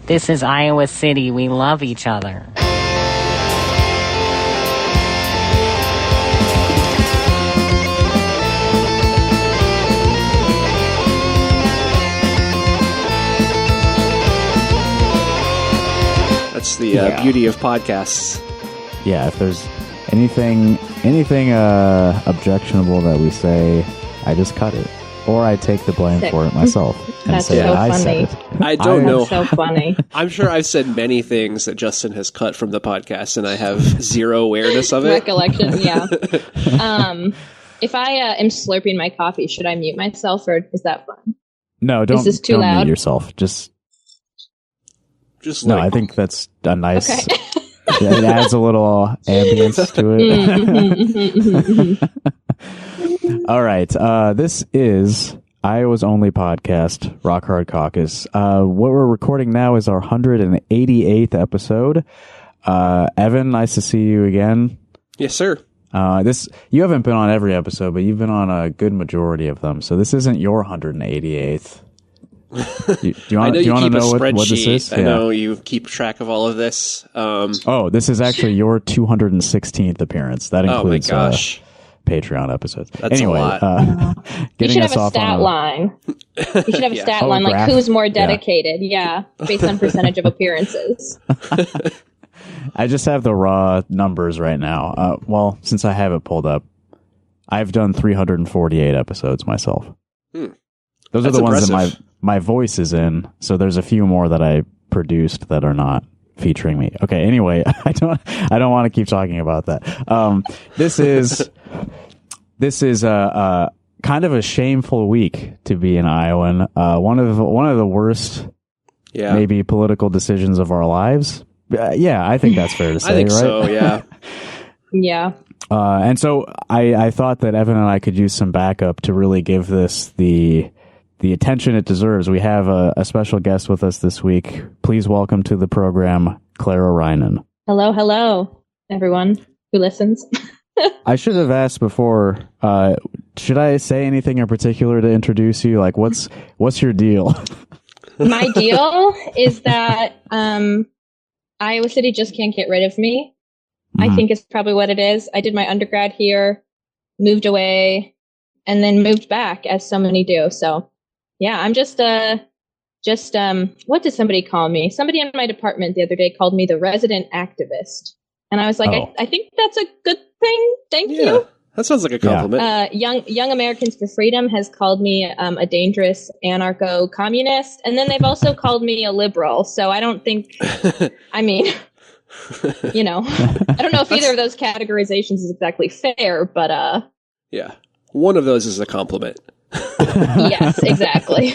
This is Iowa City. We love each other. That's the beauty of podcasts. Yeah, if there's anything objectionable that we say, I just cut it. Or I take the blame for it myself and That's say so I funny. said it. I don't know. So funny. I'm sure I've said many things that Justin has cut from the podcast, and I have zero awareness of it. Recollection, yeah. If I am slurping my coffee, should I mute myself, or is that fun? No, don't. Is this too don't loud? mute yourself. Just like, no. I think that's a nice. Okay. It adds a little ambience to it. All right. This is Iowa's only podcast, Rock Hard Caucus. What we're recording now is our 188th episode. Evan, nice to see you again. Yes, sir. You haven't been on every episode, but you've been on a good majority of them. So this isn't your 188th. Do you want to know what this is? I know you keep track of all of this. This is actually your 216th appearance. That includes Patreon episodes. That's anyway, a lot. You should have a stat line. You should have a stat line, like who's more dedicated. Yeah, based on percentage of appearances. I just have the raw numbers right now. Since I have it pulled up, I've done 348 episodes myself. Those are the ones that my voice is in, so there's a few more that I produced that are not featuring me. Okay, anyway, I don't want to keep talking about that. This is a kind of a shameful week to be an Iowan. One of the worst, maybe political decisions of our lives. I think that's fair to say. I think right? so. Yeah. Yeah. And so I thought that Evan and I could use some backup to really give this the attention it deserves. We have a special guest with us this week. Please welcome to the program, Clara Reynen. Hello, everyone who listens. I should have asked before, should I say anything in particular to introduce you? Like, what's your deal? My deal is that Iowa City just can't get rid of me. I think it's probably what it is. I did my undergrad here, moved away, and then moved back, as so many do. So, yeah, I'm just what did somebody call me? Somebody in my department the other day called me the resident activist. And I was like, I think that's a good thing. Thank you. That sounds like a compliment. Young Americans for Freedom has called me a dangerous anarcho-communist. And then they've also called me a liberal. So I don't think, I mean, I don't know if either of those categorizations is exactly fair, but yeah. One of those is a compliment. Yes, exactly.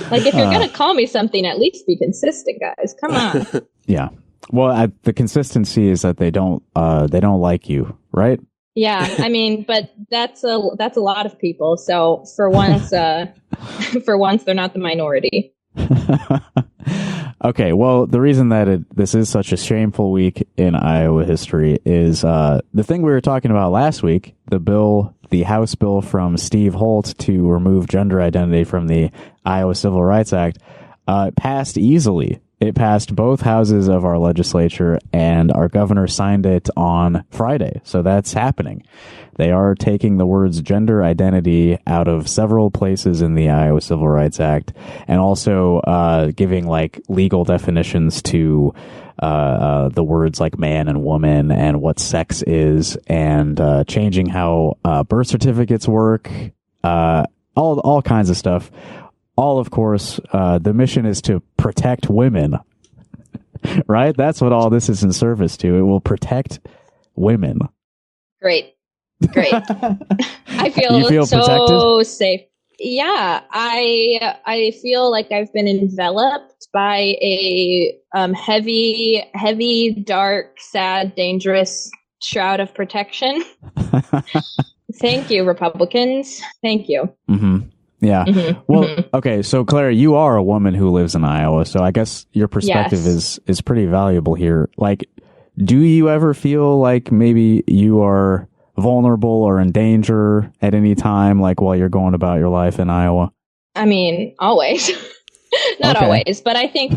Like, if you're going to call me something, at least be consistent, guys. Come on. Yeah. Well, the consistency is that they don't like you, right? Yeah, I mean, but that's a lot of people. So for once, they're not the minority. Okay, well, the reason that this is such a shameful week in Iowa history is the thing we were talking about last week, the House bill from Steve Holt to remove gender identity from the Iowa Civil Rights Act, passed easily. It passed both houses of our legislature, and our governor signed it on Friday. So that's happening. They are taking the words gender identity out of several places in the Iowa Civil Rights Act, and also giving like legal definitions to the words like man and woman and what sex is, and changing how birth certificates work, all kinds of stuff. All, of course, the mission is to protect women, right? That's what all this is in service to. It will protect women. Great. I feel so protected? Safe. Yeah, I feel like I've been enveloped by a heavy, dark, sad, dangerous shroud of protection. Thank you, Republicans. Thank you. Mm-hmm. Yeah. Mm-hmm. Well, okay. So, Clara, you are a woman who lives in Iowa, so I guess your perspective is pretty valuable here. Like, do you ever feel like maybe you are vulnerable or in danger at any time, like while you're going about your life in Iowa? I mean, always. Not Okay. always, but I think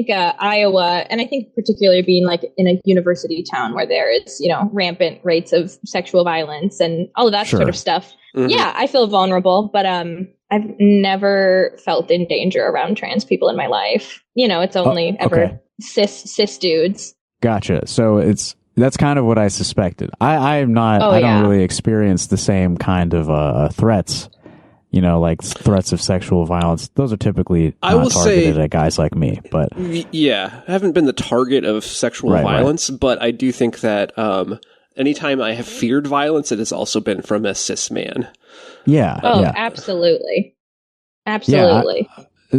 Iowa, and I think particularly being like in a university town where there is, rampant rates of sexual violence and all of that Sure. sort of stuff. Mhm. Yeah, I feel vulnerable, but I've never felt in danger around trans people in my life. It's only ever okay. cis dudes. Gotcha. So that's kind of what I suspected. I'm not. Oh, I don't yeah. really experience the same kind of threats. Like threats of sexual violence. Those are typically I will targeted say- at guys like me. But Yeah, I haven't been the target of sexual Right. violence, but I do think that anytime I have feared violence, it has also been from a cis man. yeah, Oh, yeah. absolutely. Absolutely.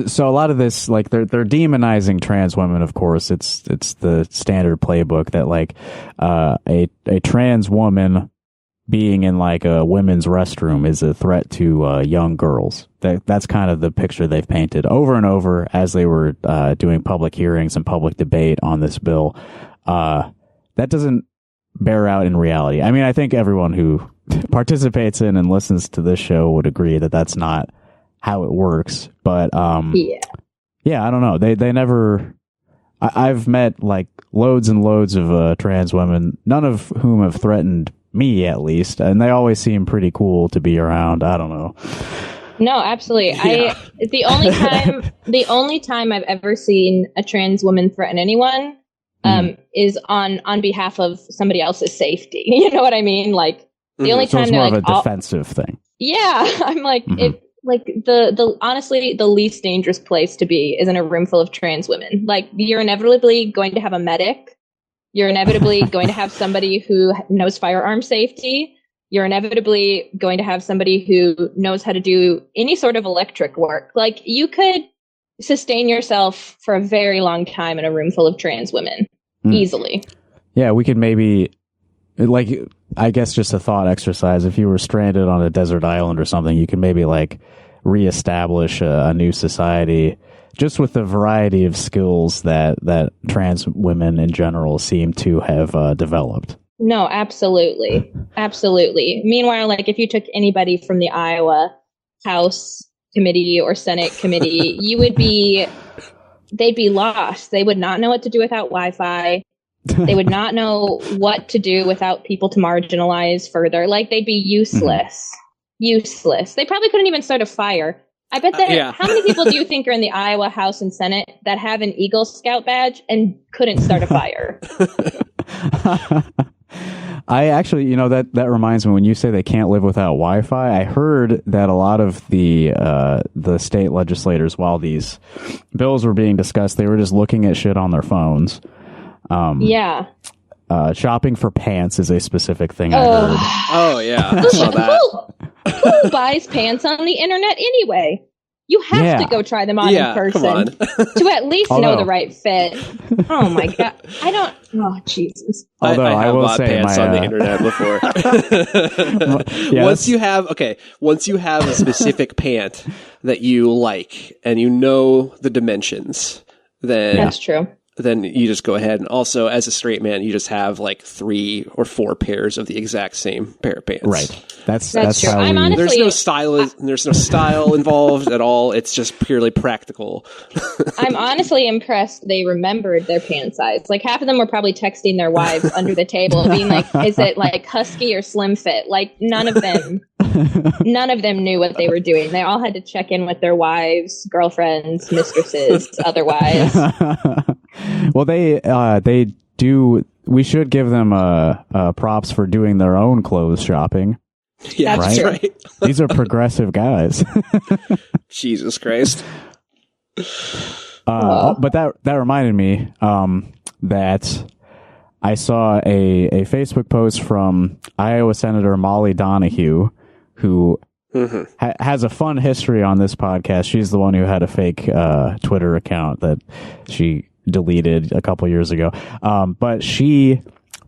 So a lot of this, like they're demonizing trans women. Of course, it's the standard playbook that like a trans woman being in like a women's restroom is a threat to young girls. That's kind of the picture they've painted over and over as they were doing public hearings and public debate on this bill. That doesn't bear out in reality. I mean, I think everyone who participates in and listens to this show would agree that that's not how it works. But yeah, I don't know. They never. I've met like loads and loads of trans women, none of whom have threatened me, at least, and they always seem pretty cool to be around. I don't know. No, absolutely. Yeah. The only time I've ever seen a trans woman threaten anyone is on behalf of somebody else's safety. You know what I mean? Like the only So time it's they're more like, of a defensive thing. yeah, I'm like, Mhm. the honestly, the least dangerous place to be is in a room full of trans women. Like you're inevitably going to have a medic. You're inevitably going to have somebody who knows firearm safety. You're inevitably going to have somebody who knows how to do any sort of electric work. Like you could sustain yourself for a very long time in a room full of trans women easily. Yeah, we could maybe, like, I guess just a thought exercise. If you were stranded on a desert island or something, you could maybe like reestablish a new society just with the variety of skills that trans women in general seem to have developed. No, absolutely. Absolutely. Meanwhile, like if you took anybody from the Iowa House committee or Senate committee, they'd be lost. They would not know what to do without Wi-Fi. They would not know what to do without people to marginalize further. Like they'd be useless. Useless. They probably couldn't even start a fire. I bet that how many people do you think are in the Iowa House and Senate that have an Eagle Scout badge and couldn't start a fire? I actually, that reminds me, when you say they can't live without Wi-Fi, I heard that a lot of the state legislators, while these bills were being discussed, they were just looking at shit on their phones. Yeah. Shopping for pants is a specific thing I heard. Oh, yeah. I saw that. Who buys pants on the internet anyway? You have to go try them on in person come on. to at least know the right fit. Oh my god, I don't. Oh Jesus. Although I have will bought say pants on the internet before. Once you have a specific pant that you like and you know the dimensions, then That's true. then you just go ahead. And also, as a straight man, you just have like 3 or 4 pairs of the exact same pair of pants. Right. That's true. how I'm we... honest- There's no style involved at all. It's just purely practical. I'm honestly impressed they remembered their pant size. Like half of them were probably texting their wives under the table, being like, "Is it like husky or slim fit?" Like none of them knew what they were doing. They all had to check in with their wives, girlfriends, mistresses, otherwise. Well, they do. We should give them props for doing their own clothes shopping. Yeah, That's that's true. right. These are progressive guys. Jesus Christ. But that reminded me that I saw a Facebook post from Iowa Senator Molly Donahue, who has a fun history on this podcast. She's the one who had a fake Twitter account that she deleted a couple years ago. But she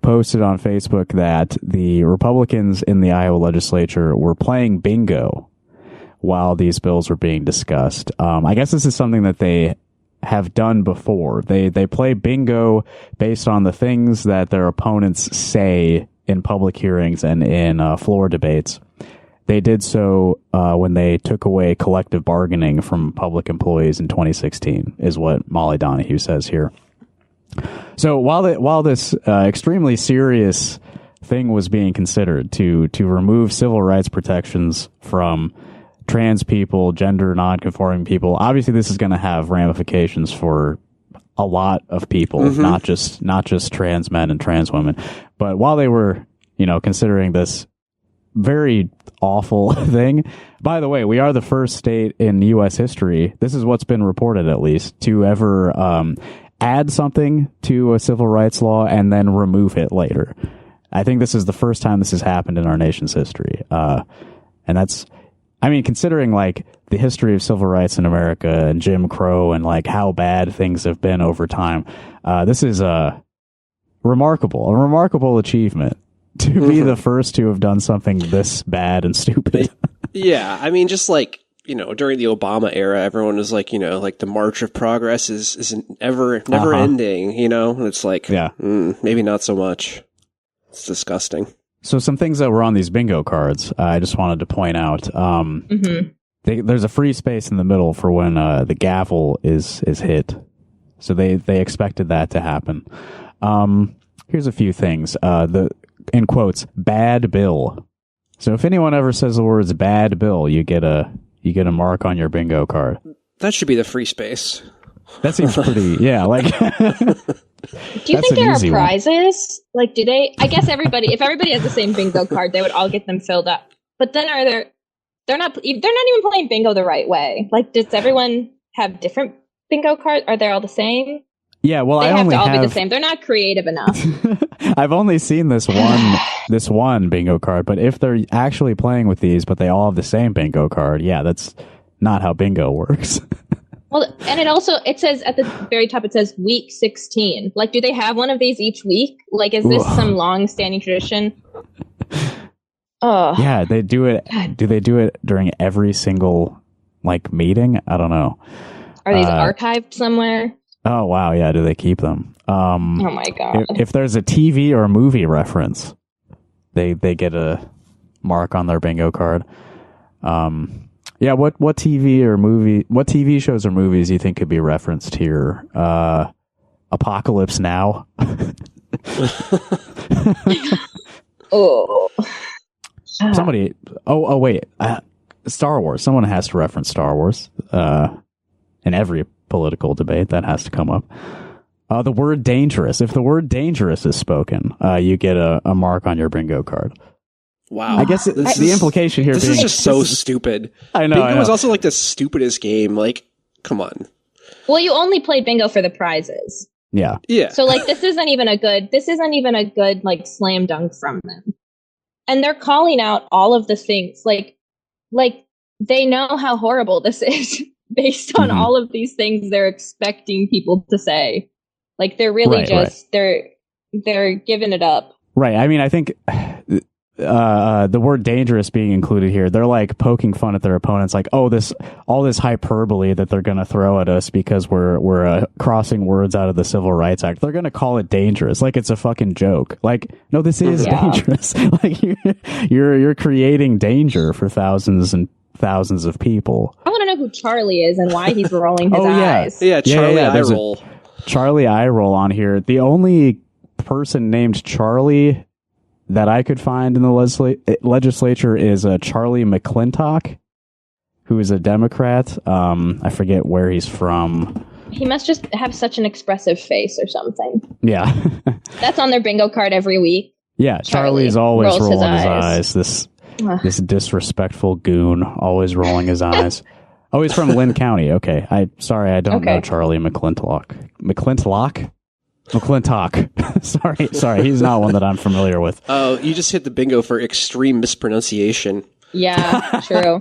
posted on Facebook that the Republicans in the Iowa legislature were playing bingo while these bills were being discussed. I guess this is something that they have done before. They play bingo based on the things that their opponents say in public hearings and in floor debates. They did so when they took away collective bargaining from public employees in 2016, is what Molly Donahue says here. So while this extremely serious thing was being considered to remove civil rights protections from trans people, gender non-conforming people, obviously this is going to have ramifications for a lot of people, not just trans men and trans women. But while they were, considering this very awful thing, by the way, we are the first state in U.S. history, this is what's been reported at least, to ever add something to a civil rights law and then remove it later. I think this is the first time this has happened in our nation's history. And that's, considering like the history of civil rights in America and Jim Crow and like how bad things have been over time, this is a remarkable achievement to be the first to have done something this bad and stupid. Yeah, just like, during the Obama era, everyone was like, like the march of progress is never ending, and it's like, maybe not so much. It's disgusting. So some things that were on these bingo cards, I just wanted to point out. There's a free space in the middle for when the gavel is hit. So they expected that to happen. Here's a few things. The, in quotes, bad bill. So if anyone ever says the words bad bill, you get a mark on your bingo card. That should be the free space. That seems pretty, like... Do you think there are prizes? Like, do they? I guess if everybody has the same bingo card, they would all get them filled up. But then they're not even playing bingo the right way. Like, does everyone have different bingo cards? Are they all the same? Yeah, well, they have to all be the same. They're not creative enough. I've only seen this one bingo card, but if they're actually playing with these, but they all have the same bingo card, that's not how bingo works. Well, and it says at the very top, it says week 16. Like, do they have one of these each week? Like, is this some long-standing tradition? Oh. Yeah, they do it. Do they do it during every single, meeting? I don't know. Are these archived somewhere? Oh, wow, yeah, do they keep them? Oh, my God. If there's a TV or movie reference, they get a mark on their bingo card. Yeah, what TV shows or movies do you think could be referenced here? Apocalypse Now. Oh. Somebody. Oh, wait. Star Wars. Someone has to reference Star Wars. In every political debate, that has to come up. The word dangerous. If the word dangerous is spoken, you get a mark on your bingo card. Wow. I guess the implication here is just so stupid. I know. Bingo is also like the stupidest game. Like, come on. Well, you only played bingo for the prizes. Yeah. Yeah. So this isn't even a good slam dunk from them. And they're calling out all of the things like they know how horrible this is based on all of these things they're expecting people to say. Like, they're really they're giving it up. Right. I think the word dangerous being included here, they're like poking fun at their opponents, like, all this hyperbole that they're going to throw at us because we're crossing words out of the Civil Rights Act. They're going to call it dangerous, like it's a fucking joke. Like, no, this is dangerous. Like, you're creating danger for thousands and thousands of people. I want to know who Charlie is and why he's rolling his eyes. Yeah, Charlie Eyeroll. Charlie Eyeroll on here. The only person named Charlie that I could find in the legislature is Charlie McClintock, who is a Democrat. I forget where he's from. He must just have such an expressive face or something. Yeah. That's on their bingo card every week. Yeah, Charlie's always rolling his eyes. This disrespectful goon, always rolling his eyes. Oh, he's from Lynn County. Okay. I don't know Charlie McClintock. McClintock? Sorry, he's not one that I'm familiar with. Oh, you just hit the bingo for extreme mispronunciation. Yeah, true.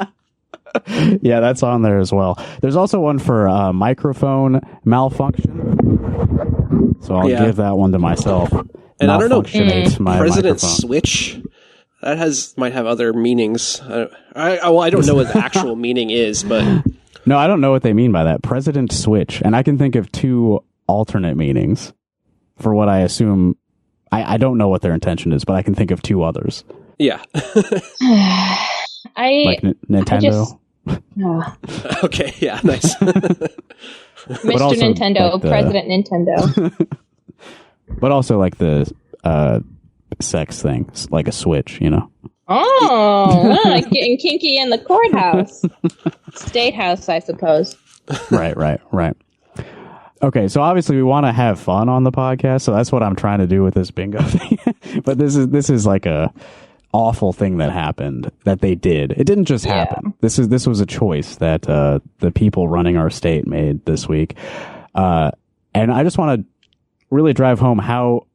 Yeah, that's on there as well. There's also one for microphone malfunction. So I'll give that one to myself. And I don't know, President microphone. Switch, that might have other meanings. I don't know what the actual meaning is, but... No, I don't know what they mean by that. President Switch. And I can think of two alternate meanings for what I assume. I don't know what their intention is, but I can think of two others. Yeah. Like Nintendo? Okay, yeah, nice. Mr. Nintendo, like President Nintendo. But also like the sex thing, like a Switch, you know? Oh, getting kinky in the courthouse. State house, I suppose. Right. Okay, so obviously we want to have fun on the podcast, so that's what I'm trying to do with this bingo thing. But this is like a awful thing that happened that they did. It didn't just happen. This was a choice that the people running our state made this week. And I just want to really drive home how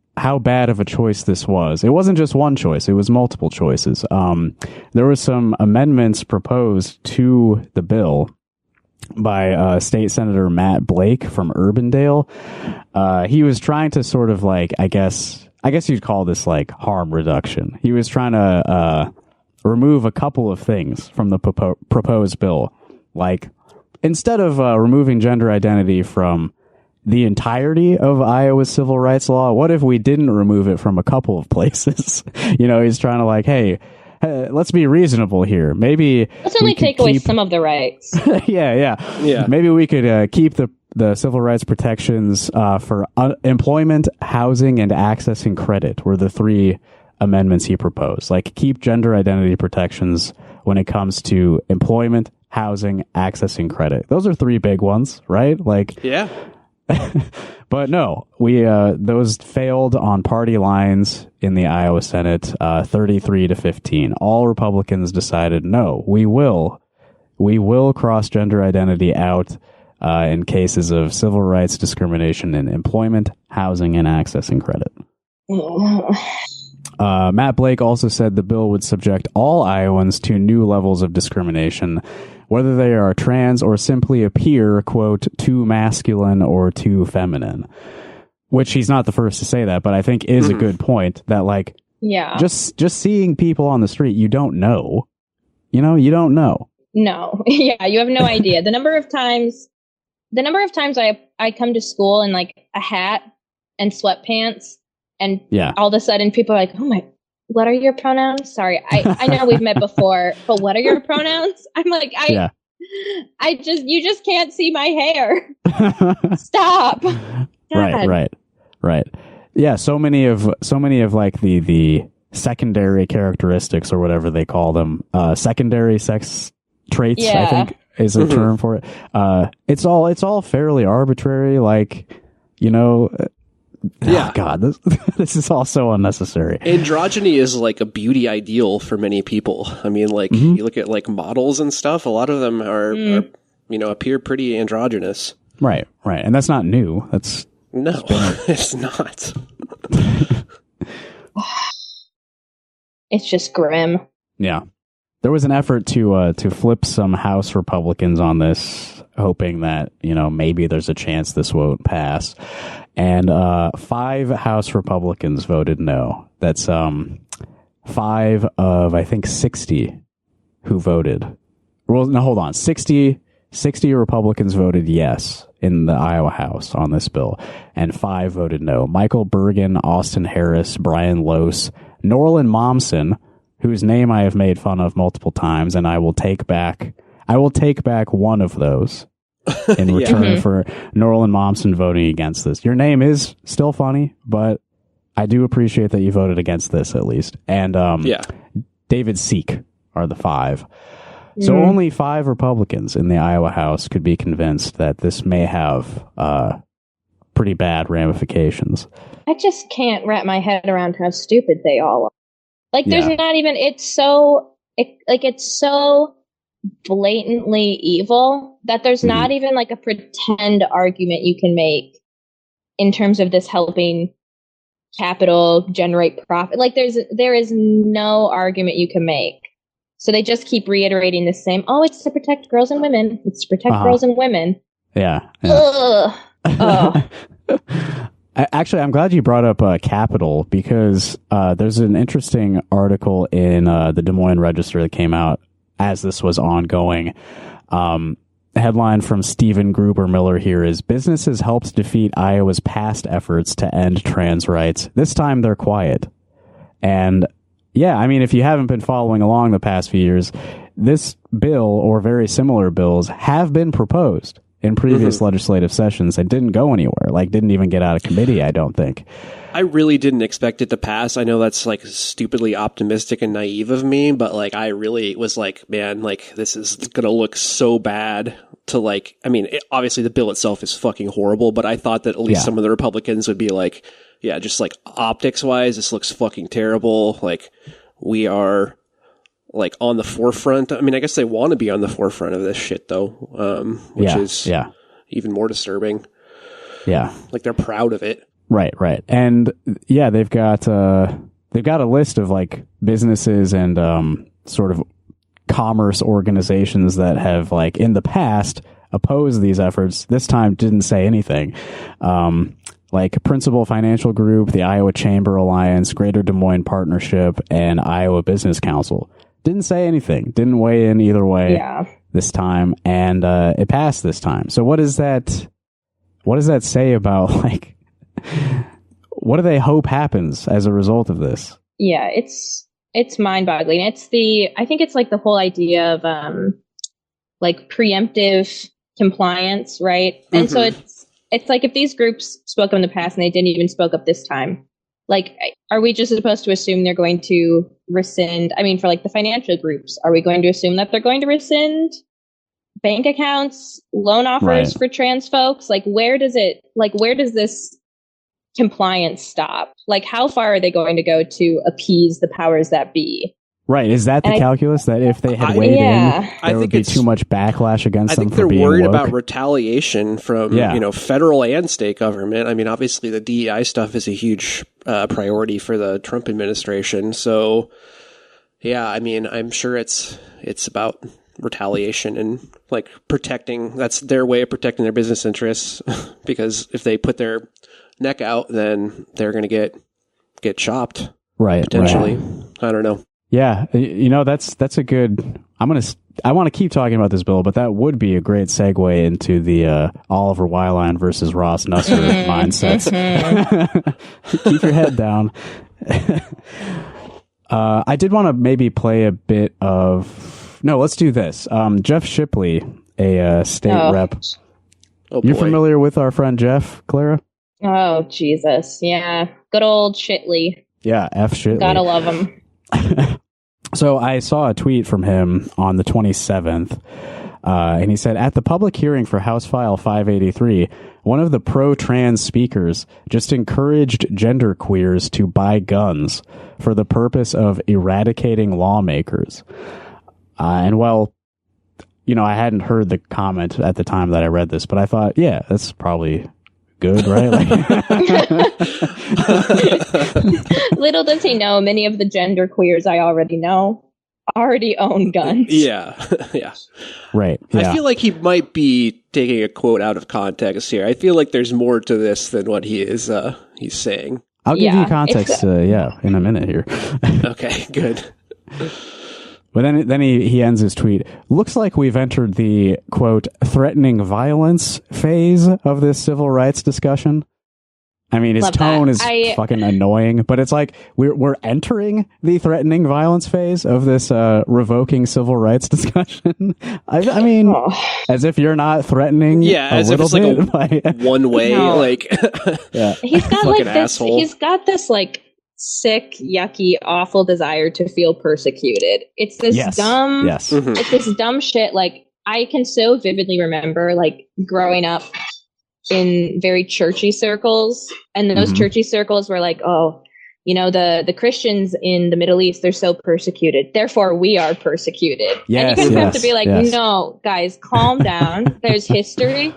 bad of a choice this was. It wasn't just one choice, it was multiple choices. There were some amendments proposed to the bill by State Senator Matt Blake from Urbandale. He was trying to sort of like, I guess you'd call this like harm reduction. He was trying to remove a couple of things from the proposed bill. Like, instead of removing gender identity from the entirety of Iowa's civil rights law, what if we didn't remove it from a couple of places? You know, he's trying to like, hey, let's be reasonable here. Maybe let's only take away some of the rights. Yeah. Maybe we could keep the civil rights protections for employment, housing, and accessing credit were the three amendments he proposed. Like, keep gender identity protections when it comes to employment, housing, accessing credit. Those are three big ones, right? Like, yeah. But no, those failed on party lines in the Iowa Senate, 33-15. All Republicans decided, no, we will cross gender identity out in cases of civil rights discrimination in employment, housing, and accessing credit. Matt Blake also said the bill would subject all Iowans to new levels of discrimination, whether they are trans or simply appear, quote, too masculine or too feminine. Which he's not the first to say that, but I think is a good point that, like, just seeing people on the street, you don't know. You know, you don't know. No. Yeah, you have no idea. The number of times I come to school in like a hat and sweatpants, and all of a sudden people are like, oh my, what are your pronouns? Sorry, I know we've met before, but what are your pronouns? I'm like, you just can't see my hair. Stop. God. Right. Yeah, so many of like the secondary characteristics or whatever they call them, secondary sex traits, I think is a term for it. It's all fairly arbitrary, like, you know. Oh God, this is all so unnecessary. Androgyny is like a beauty ideal for many people. I mean, like, you look at like models and stuff, a lot of them are appear pretty androgynous. Right. And that's not new. It's not. It's just grim. Yeah. There was an effort to flip some House Republicans on this, hoping that, you know, maybe there's a chance this won't pass. And 5 House Republicans voted no. That's 5 of, I think, 60 who voted. Well, no, hold on. 60 Republicans voted yes in the Iowa House on this bill, and 5 voted no. Michael Bergen, Austin Harris, Brian Lose, Norlin Momsen, whose name I have made fun of multiple times, and I will take back one of those in return for Norlin Momsen voting against this. Your name is still funny, but I do appreciate that you voted against this at least. And David Seek are the 5. So only 5 Republicans in the Iowa House could be convinced that this may have pretty bad ramifications. I just can't wrap my head around how stupid they all are. Like, there's not even, it's so blatantly evil that there's not even like a pretend argument you can make in terms of this helping capital generate profit. Like, there is no argument you can make. So they just keep reiterating the same, it's to protect girls and women. It's to protect girls and women. Yeah. Ugh. Actually, I'm glad you brought up Capital, because there's an interesting article in the Des Moines Register that came out as this was ongoing. Headline from Stephen Gruber Miller here is, businesses helped defeat Iowa's past efforts to end trans rights. This time they're quiet. And Yeah, I mean, if you haven't been following along the past few years, this bill or very similar bills have been proposed in previous legislative sessions and didn't go anywhere, like didn't even get out of committee, I don't think. I really didn't expect it to pass. I know that's like stupidly optimistic and naive of me, but like I really was like, man, like this is going to look so bad to like, I mean, obviously the bill itself is fucking horrible, but I thought that at least some of the Republicans would be like, yeah, just like optics wise, this looks fucking terrible. Like we are like on the forefront. I mean, I guess they want to be on the forefront of this shit though, which is even more disturbing. Yeah. Like they're proud of it. Right. And yeah, they've got a list of like businesses and sort of commerce organizations that have like in the past opposed these efforts. This time didn't say anything. Like Principal Financial Group, the Iowa Chamber Alliance, Greater Des Moines Partnership, and Iowa Business Council. Didn't say anything. Didn't weigh in either way this time. And it passed this time. So what does that say about like what do they hope happens as a result of this? Yeah, it's mind-boggling. I think it's like the whole idea of like preemptive compliance, right? And so it's like if these groups spoke up in the past and they didn't even spoke up this time, like are we just supposed to assume they're going to rescind? I mean, for like the financial groups, are we going to assume that they're going to rescind bank accounts, loan offers for trans folks? Like where does this compliance stop? Like how far are they going to go to appease the powers that be? Right. Is that the calculus that if they had weighed in, there would be too much backlash against them for being woke? I think they're worried about retaliation from, federal and state government. I mean, obviously the DEI stuff is a huge priority for the Trump administration. So, yeah, I mean, I'm sure it's about retaliation and like protecting. That's their way of protecting their business interests because if they put their neck out, then they're going to get chopped. Right. Potentially. I don't know. Yeah, that's a good. I want to keep talking about this bill, but that would be a great segue into the Oliver Wyline versus Ross Nusser mindsets. Keep your head down. I did want to maybe play a bit of. No, let's do this. Jeff Shipley, a state rep. Oh, you familiar with our friend Jeff, Clara? Oh Jesus, yeah, good old Shitley. Yeah, F Shitley. Gotta love him. So I saw a tweet from him on the 27th, and he said, at the public hearing for House File 583, one of the pro-trans speakers just encouraged genderqueers to buy guns for the purpose of eradicating lawmakers. And well, I hadn't heard the comment at the time that I read this, but I thought, yeah, that's probably good, right? Little does he know, many of the gender queers I already know already own guns. Yeah. Right. Yeah. I feel like he might be taking a quote out of context here. I feel like there's more to this than what he's saying. I'll give you context, in a minute here. Okay, good. But then he ends his tweet. Looks like we've entered the, quote, threatening violence phase of this civil rights discussion. I mean, his tone is fucking annoying, but it's like we're entering the threatening violence phase of this revoking civil rights discussion. I mean, as if you're not threatening. Yeah, as if it's like a one way. No. Like, yeah, he's got like this. Asshole. He's got this like sick, yucky, awful desire to feel persecuted. It's this dumb. Yes. It's this dumb shit. Like I can so vividly remember like growing up in very churchy circles, and those churchy circles were like, oh, the Christians in the Middle East, they're so persecuted, therefore we are persecuted. Yes, and you kind of have to be like, no, guys, calm down. There's history.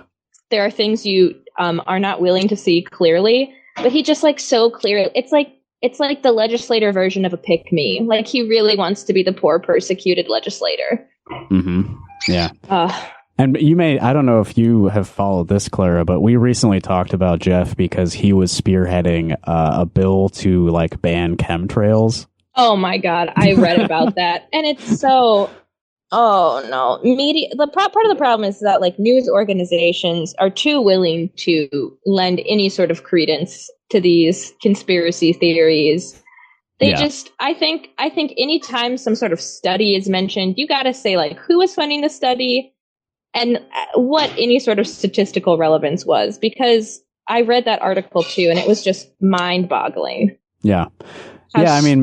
There are things you are not willing to see clearly. But he just like so clear. It's like the legislator version of a pick me. Like he really wants to be the poor persecuted legislator. Mm-hmm. Yeah. And I don't know if you have followed this, Clara, but we recently talked about Jeff because he was spearheading a bill to like ban chemtrails. Oh my God. I read about that. And it's so, oh no. Media. Part of the problem is that like news organizations are too willing to lend any sort of credence to these conspiracy theories I think anytime some sort of study is mentioned, you got to say like who was funding the study and what any sort of statistical relevance was, because I read that article too and it was just mind-boggling. Yeah. I mean,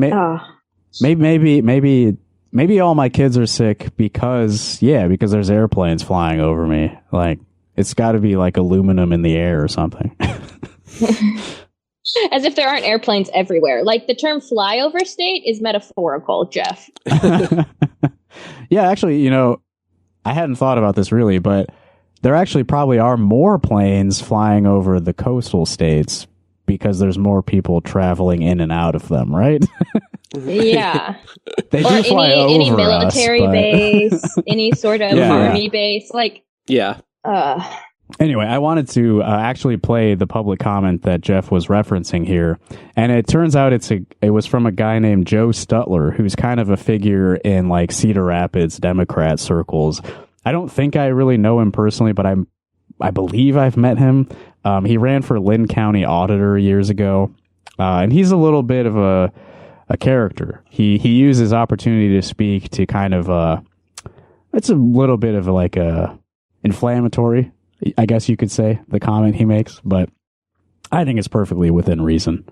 maybe all my kids are sick because there's airplanes flying over me. Like, it's got to be like aluminum in the air or something. As if there aren't airplanes everywhere. Like, the term flyover state is metaphorical, Jeff. Yeah, actually, I hadn't thought about this really, but there actually probably are more planes flying over the coastal states because there's more people traveling in and out of them, right? Yeah. They do fly over any military us, base, any sort of army base, like. Yeah. Anyway, I wanted to actually play the public comment that Jeff was referencing here, and it turns out it was from a guy named Joe Stutler, who's kind of a figure in like Cedar Rapids Democrat circles. I don't think I really know him personally, but I believe I've met him. He ran for Lynn County Auditor years ago, and he's a little bit of a character. He uses opportunity to speak to kind of it's a little bit of like a inflammatory, I guess you could say, the comment he makes, but I think it's perfectly within reason.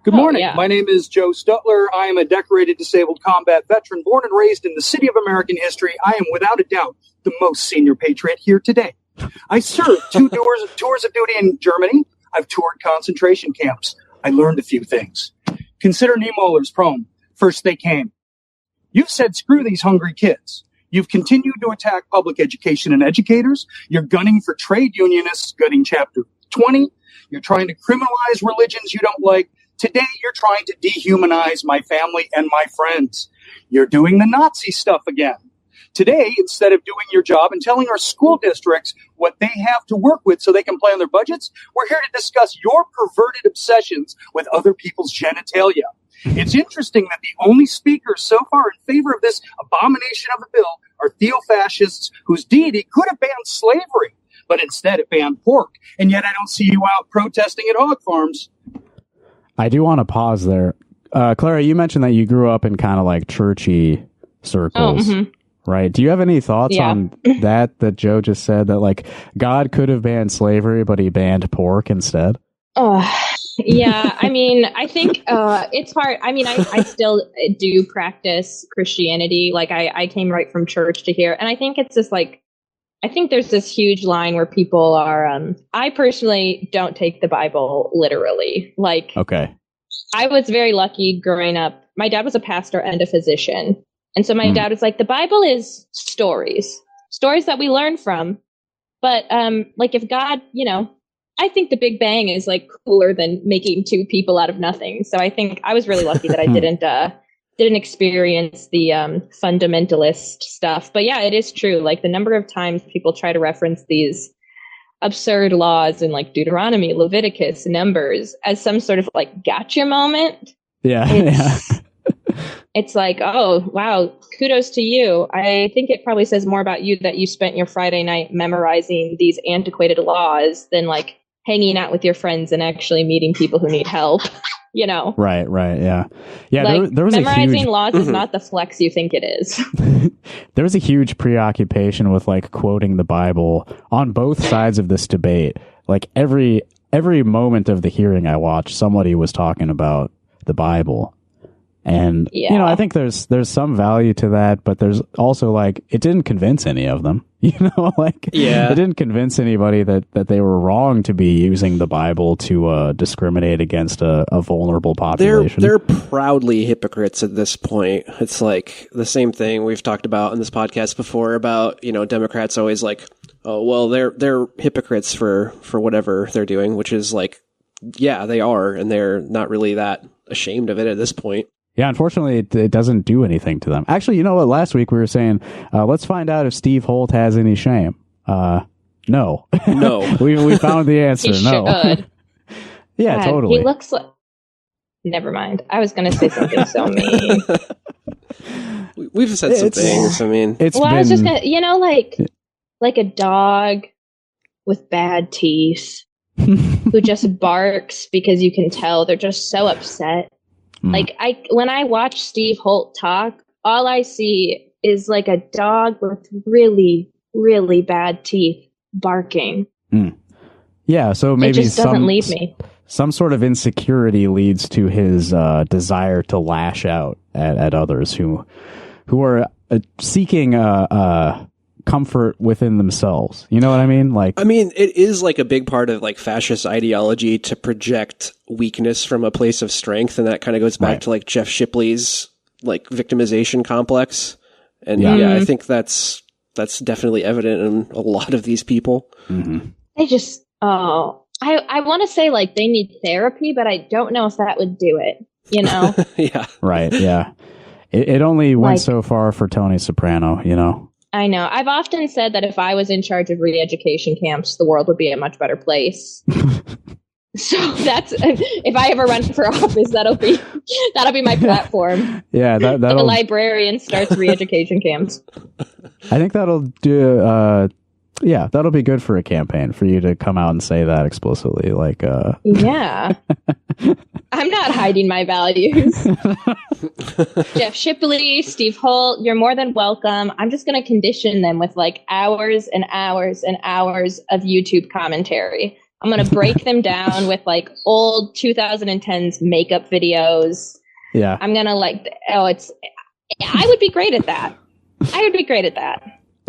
Good morning. My name is Joe Stutler. I am a decorated disabled combat veteran born and raised in the city of American history. I am without a doubt the most senior patriot here today. I served 2 tours of duty in Germany. I've toured concentration camps. I learned a few things. Consider Niemöller's poem, First They Came. You've said screw these hungry kids. You've continued to attack public education and educators. You're gunning for trade unionists, gutting Chapter 20. You're trying to criminalize religions you don't like. Today, you're trying to dehumanize my family and my friends. You're doing the Nazi stuff again. Today, instead of doing your job and telling our school districts what they have to work with so they can plan their budgets, we're here to discuss your perverted obsessions with other people's genitalia. It's interesting that the only speakers so far in favor of this abomination of a bill are theo-fascists whose deity could have banned slavery, but instead it banned pork. And yet I don't see you out protesting at hog farms. I do want to pause there. Clara, you mentioned that you grew up in kind of like churchy circles, right? Do you have any thoughts on that Joe just said, that like God could have banned slavery, but he banned pork instead? Yeah, I mean, I think it's hard. I mean, I still do practice Christianity. Like, I came right from church to here. And I think it's just like, I think there's this huge line where people are, I personally don't take the Bible literally. Like, okay, I was very lucky growing up. My dad was a pastor and a physician. And so my dad was like, the Bible is stories that we learn from. But like, if God, I think the Big Bang is like cooler than making 2 people out of nothing. So I think I was really lucky that I didn't experience the fundamentalist stuff. But yeah, it is true. Like, the number of times people try to reference these absurd laws in like Deuteronomy, Leviticus, Numbers as some sort of like gotcha moment. Yeah. It's like, oh, wow, kudos to you. I think it probably says more about you that you spent your Friday night memorizing these antiquated laws than like hanging out with your friends and actually meeting people who need help, Right, yeah. Yeah, like, there was memorizing laws is not the flex you think it is. There was a huge preoccupation with like quoting the Bible on both sides of this debate. Like every moment of the hearing I watched, somebody was talking about the Bible. And, I think there's some value to that, but there's also like, it didn't convince any of them, it didn't convince anybody that they were wrong to be using the Bible to discriminate against a vulnerable population. They're proudly hypocrites at this point. It's like the same thing we've talked about in this podcast before about, Democrats always like, oh, well, they're hypocrites for whatever they're doing, which is like, yeah, they are. And they're not really that ashamed of it at this point. Yeah, unfortunately, it doesn't do anything to them. Actually, you know what? Last week we were saying, let's find out if Steve Holt has any shame. No. we found the answer. He no. Should. Yeah, God, totally. He looks like... Never mind. I was going to say something so mean. We've said some things. I mean, I was just going to, like a dog with bad teeth who just barks because you can tell they're just so upset. Like when I watch Steve Holt talk, all I see is like a dog with really, really bad teeth barking. Yeah, so maybe it just doesn't leave me. Some sort of insecurity leads to his desire to lash out at others who are seeking comfort within themselves. You know what I mean? Like, I mean, it is like a big part of like fascist ideology to project weakness from a place of strength, and that kind of goes back to like Jeff Shipley's like victimization complex. And yeah, I think that's definitely evident in a lot of these people. They just I want to say like they need therapy, but I don't know if that would do it. You know? Yeah. Right. Yeah. It only went so far for Tony Soprano, you know? I know. I've often said that if I was in charge of re-education camps, the world would be a much better place. So that's, if I ever run for office, that'll be my platform. Yeah, like a librarian starts re-education camps. I think that'll do. Yeah, that'll be good for a campaign for you to come out and say that explicitly. Like, yeah, I'm not hiding my values. Jeff Shipley, Steve Holt, you're more than welcome. I'm just going to condition them with like hours and hours and hours of YouTube commentary. I'm going to break them down with like old 2010s makeup videos. Yeah. I'm going to I would be great at that.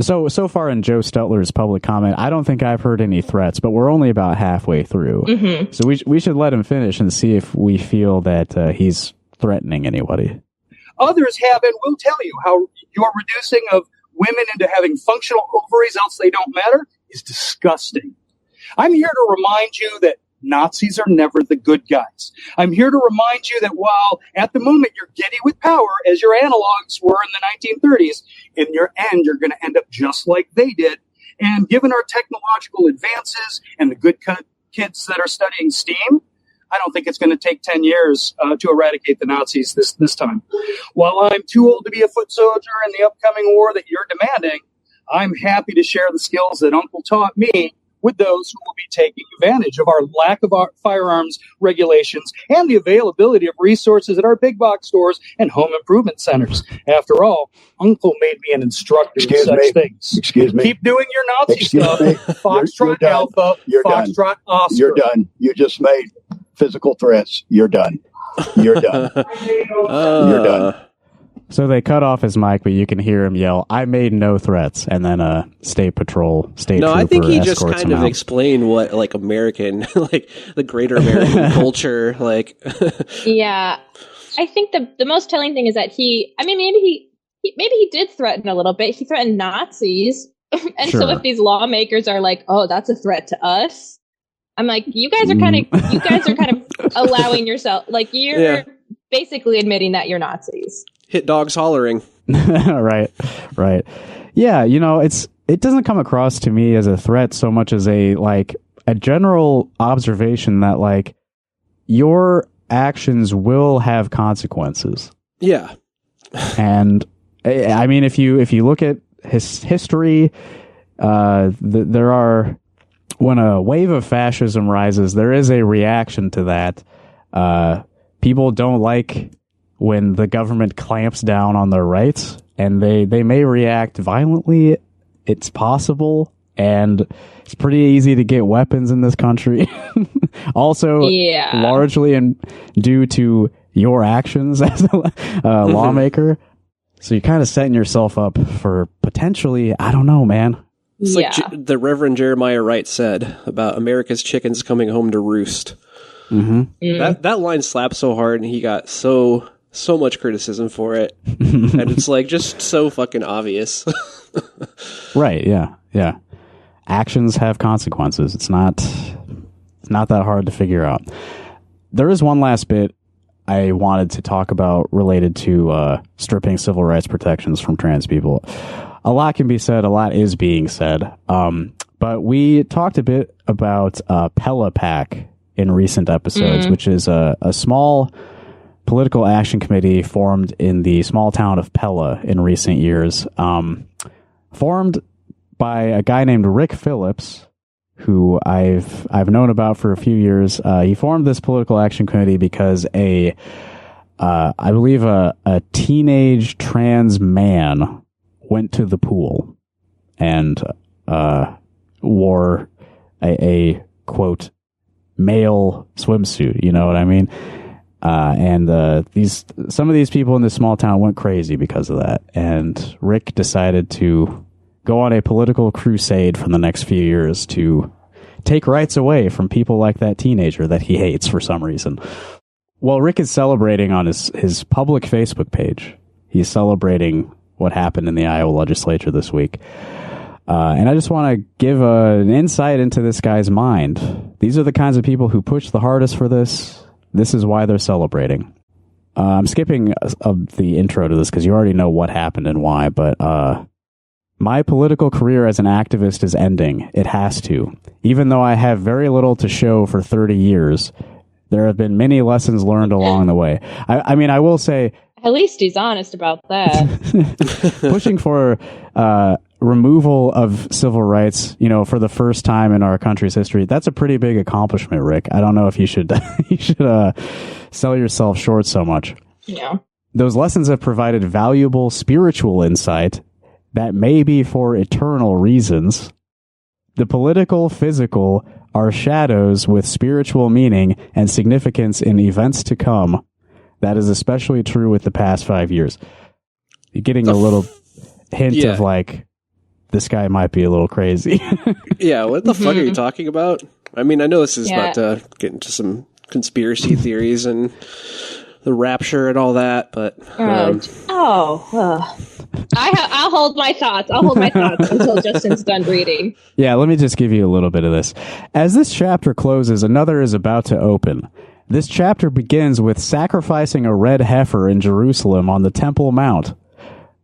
So far in Joe Steltler's public comment, I don't think I've heard any threats, but we're only about halfway through. So we should let him finish and see if we feel that he's threatening anybody. Others have and will tell you how your reducing of women into having functional ovaries, else they don't matter, is disgusting. I'm here to remind you that Nazis are never the good guys. I'm here to remind you that while at the moment you're giddy with power, as your analogs were in the 1930s, in your end, you're going to end up just like they did. And given our technological advances and the good kids that are studying STEAM, I don't think it's going to take 10 years to eradicate the Nazis this time. While I'm too old to be a foot soldier in the upcoming war that you're demanding, I'm happy to share the skills that Uncle taught me with those who will be taking advantage of our lack of our firearms regulations and the availability of resources at our big box stores and home improvement centers. After all, Uncle made me an instructor in such things. Excuse me. Keep doing your Nazi stuff. Foxtrot you're Alpha, you're Foxtrot done. Oscar. You're done. You just made physical threats. You're done. You're done. You're done. So they cut off his mic, but you can hear him yell, "I made no threats," and then state trooper I think he just kind of out. explained what like American, like the greater American culture, like. Yeah, I think the most telling thing is that maybe he did threaten a little bit. He threatened Nazis, and Sure. so if these lawmakers are like, "Oh, that's a threat to us," I'm like, you guys are kind of allowing yourself, like you're basically admitting that you're Nazis. Hit dogs hollering. Right. Yeah, it doesn't come across to me as a threat so much as a general observation that like your actions will have consequences. Yeah. And I mean, if you look at history, there are, when a wave of fascism rises, there is a reaction to that. People don't like when the government clamps down on their rights, and they may react violently. It's possible, and it's pretty easy to get weapons in this country. Also, largely due to your actions as a lawmaker. So you're kind of setting yourself up for potentially, I don't know, man. It's like the Reverend Jeremiah Wright said about America's chickens coming home to roost. That line slapped so hard, and he got so much criticism for it. And it's like just so fucking obvious. Right, yeah. Actions have consequences. It's not that hard to figure out. There is one last bit I wanted to talk about related to stripping civil rights protections from trans people. A lot can be said, a lot is being said. But we talked a bit about Pella PAC in recent episodes, which is a small political action committee formed in the small town of Pella in recent years, formed by a guy named Rick Phillips, who I've known about for a few years. He formed this political action committee because a I believe a teenage trans man went to the pool and wore a quote male swimsuit. You know what I mean? And some of these people in this small town went crazy because of that. And Rick decided to go on a political crusade for the next few years to take rights away from people like that teenager that he hates for some reason. Well, Rick is celebrating on his public Facebook page. He's celebrating what happened in the Iowa legislature this week. And I just want to give an insight into this guy's mind. These are the kinds of people who push the hardest for this. This is why they're celebrating. I'm skipping the intro to this because you already know what happened and why, but my political career as an activist is ending. It has to. Even though I have very little to show for 30 years, there have been many lessons learned along the way. I mean, I will say... At least he's honest about that. Pushing for removal of civil rights, for the first time in our country's history, that's a pretty big accomplishment, Rick. I don't know if you should sell yourself short so much. Yeah. Those lessons have provided valuable spiritual insight that may be for eternal reasons. The political, physical are shadows with spiritual meaning and significance in events to come. That is especially true with the past 5 years. You're getting a little hint of this guy might be a little crazy. Yeah, what the fuck are you talking about? I mean, I know this is about to get into some conspiracy theories and the rapture and all that, but... I'll hold my thoughts. I'll hold my thoughts until Justin's done reading. Yeah, let me just give you a little bit of this. As this chapter closes, another is about to open. This chapter begins with sacrificing a red heifer in Jerusalem on the Temple Mount.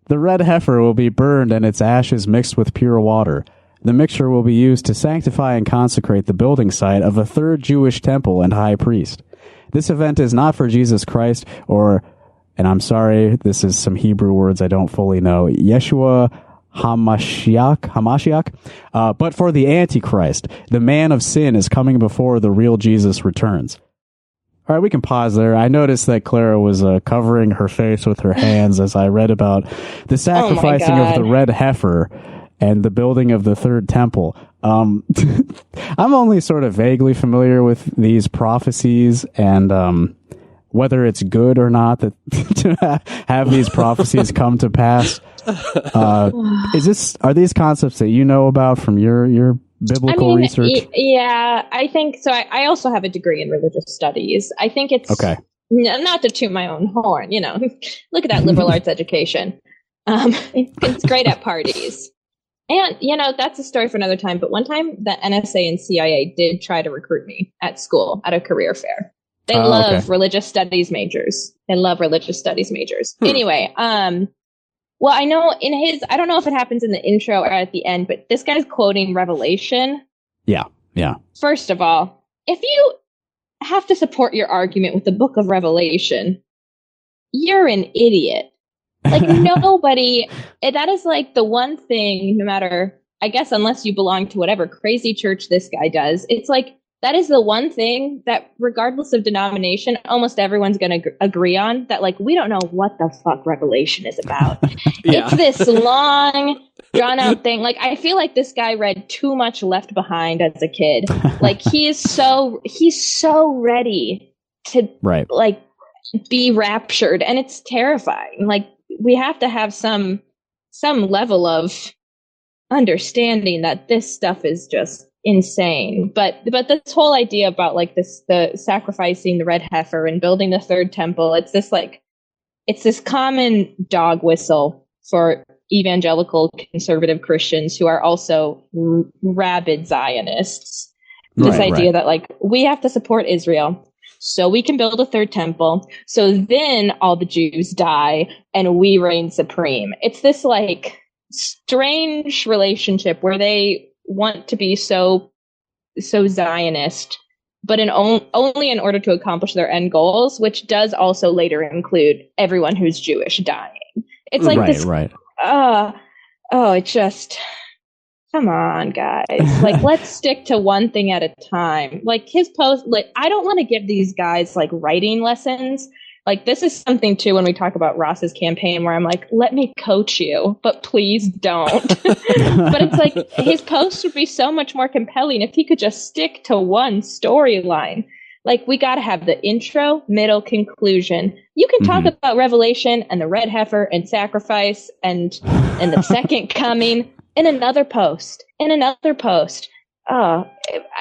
The red heifer will be burned and its ashes mixed with pure water. The mixture will be used to sanctify and consecrate the building site of a third Jewish temple and high priest. This event is not for Jesus Christ and I'm sorry, this is some Hebrew words I don't fully know, Yeshua Hamashiach, but for the Antichrist. The man of sin is coming before the real Jesus returns. All right, we can pause there. I noticed that Clara was covering her face with her hands as I read about the sacrificing of the red heifer and the building of the third temple. I'm only sort of vaguely familiar with these prophecies and whether it's good or not that to have these prophecies come to pass. Are these concepts that you know about from your biblical research? Yeah, I think so. I also have a degree in religious studies. I think it's okay. Not to toot my own horn, look at that liberal arts education. It's great at parties. And, that's a story for another time. But one time the NSA and CIA did try to recruit me at school at a career fair. They love religious studies majors. Anyway, well, I know I don't know if it happens in the intro or at the end, but this guy's quoting Revelation. Yeah. First of all, if you have to support your argument with the book of Revelation, you're an idiot. Like nobody, that is like the one thing, no matter, I guess, unless you belong to whatever crazy church this guy does, it's like, that is the one thing that regardless of denomination, almost everyone's going to agree on that, like, we don't know what the fuck Revelation is about. Yeah. It's this long, drawn out thing. Like, I feel like this guy read too much Left Behind as a kid. Like, he's so ready to like be raptured, and it's terrifying. Like, we have to have some level of understanding that this stuff is just insane. But this whole idea about like the sacrificing the red heifer and building the third temple, it's this common dog whistle for evangelical conservative Christians who are also rabid Zionists. This idea that like we have to support Israel so we can build a third temple, so then all the Jews die and we reign supreme. It's this like strange relationship where they want to be so Zionist, but only in order to accomplish their end goals, which does also later include everyone who's Jewish dying. It's like it just, come on, guys. Like, let's stick to one thing at a time. Like his post, like, I don't want to give these guys like writing lessons Like, this is something, too, when we talk about Ross's campaign, where I'm like, let me coach you, but please don't. But it's like, his posts would be so much more compelling if he could just stick to one storyline. Like, we got to have the intro, middle, conclusion. You can talk about Revelation and the red heifer and sacrifice and the second coming in another post,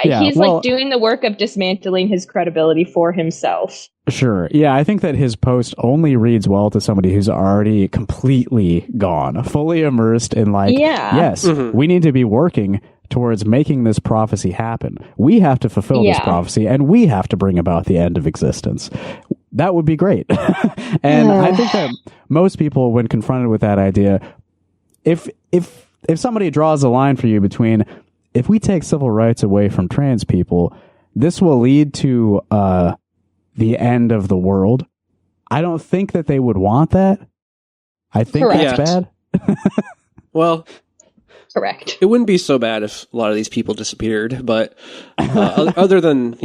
He's like doing the work of dismantling his credibility for himself. Sure. Yeah, I think that his post only reads well to somebody who's already completely gone, fully immersed in yes, we need to be working towards making this prophecy happen. We have to fulfill this prophecy, and we have to bring about the end of existence. That would be great. And I think that most people, when confronted with that idea, if somebody draws a line for you between, if we take civil rights away from trans people, this will lead to the end of the world. I don't think that they would want that. I think that's bad. Well, correct. It wouldn't be so bad if a lot of these people disappeared, but other than,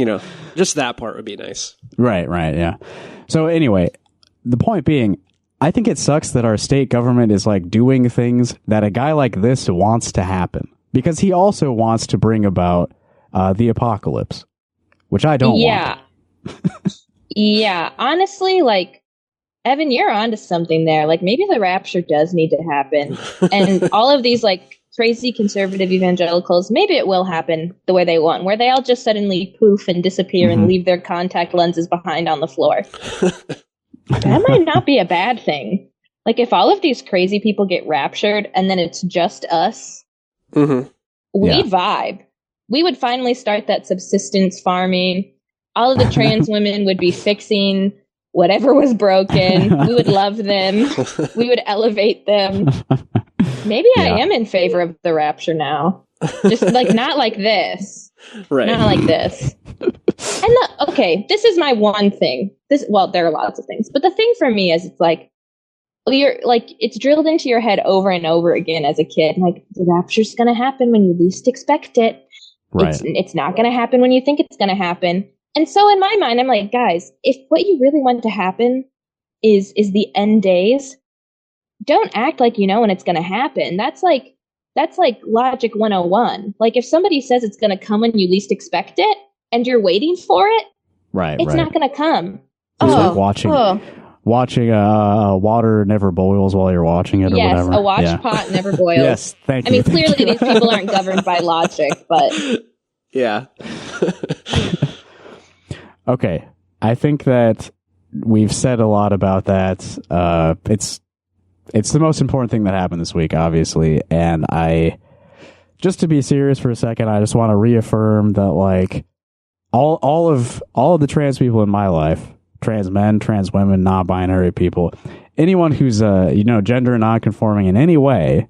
just that part would be nice. Right, yeah. So anyway, the point being, I think it sucks that our state government is like doing things that a guy like this wants to happen, because he also wants to bring about the apocalypse, which I don't want. Yeah, honestly, like, Evan, you're onto something there. Like, maybe the rapture does need to happen. And all of these, like, crazy conservative evangelicals, maybe it will happen the way they want, where they all just suddenly poof and disappear and leave their contact lenses behind on the floor. That might not be a bad thing. Like, if all of these crazy people get raptured and then it's just us, we'd vibe. We would finally start that subsistence farming. All of the trans women would be fixing whatever was broken. We would love them. We would elevate them. Maybe I am in favor of the rapture now. Just like, not like this. Right. Not like this. And this is my one thing. There are lots of things, but the thing for me is, it's like, it's drilled into your head over and over again as a kid. Like, the rapture's going to happen when you least expect it. Right. It's not going to happen when you think it's going to happen. And so in my mind, I'm like, guys, if what you really want to happen is the end days, don't act like you know when it's going to happen. That's like logic 101. Like, if somebody says it's going to come when you least expect it and you're waiting for it, it's not going to come. It's like watching water never boils while you're watching it or whatever. Yes, a watch pot never boils. Yes, thank you. I mean, clearly these people aren't governed by logic, but... Yeah. Okay, I think that we've said a lot about that. It's the most important thing that happened this week, obviously, and just to be serious for a second, I just want to reaffirm that, like, all of the trans people in my life, trans men, trans women, non-binary people, anyone who's gender non-conforming in any way,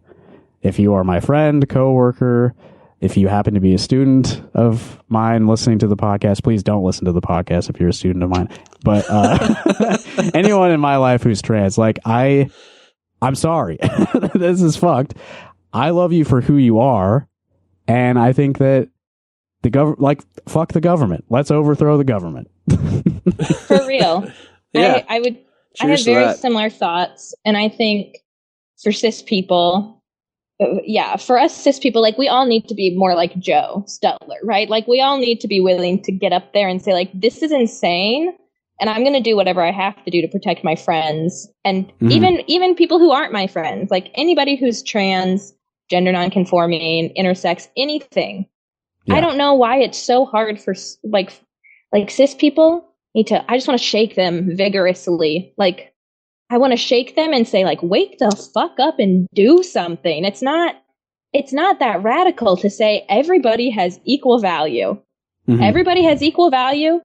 if you are my friend, coworker, if you happen to be a student of mine listening to the podcast, please don't listen to the podcast if you're a student of mine. But anyone in my life who's trans, like, I'm sorry. This is fucked. I love you for who you are, and I think that fuck the government. Let's overthrow the government. For real. Yeah. I have very similar thoughts, and I think for cis people, for us cis people, like, we all need to be more like Joe Stutler, right? Like, we all need to be willing to get up there and say, like, this is insane, and I'm going to do whatever I have to do to protect my friends, and even people who aren't my friends, like anybody who's trans, gender nonconforming, intersex, anything. Yeah. I don't know why it's so hard for like cis people I just want to shake them vigorously. Like, I want to shake them and say, like, wake the fuck up and do something. It's not that radical to say everybody has equal value. Everybody has equal value.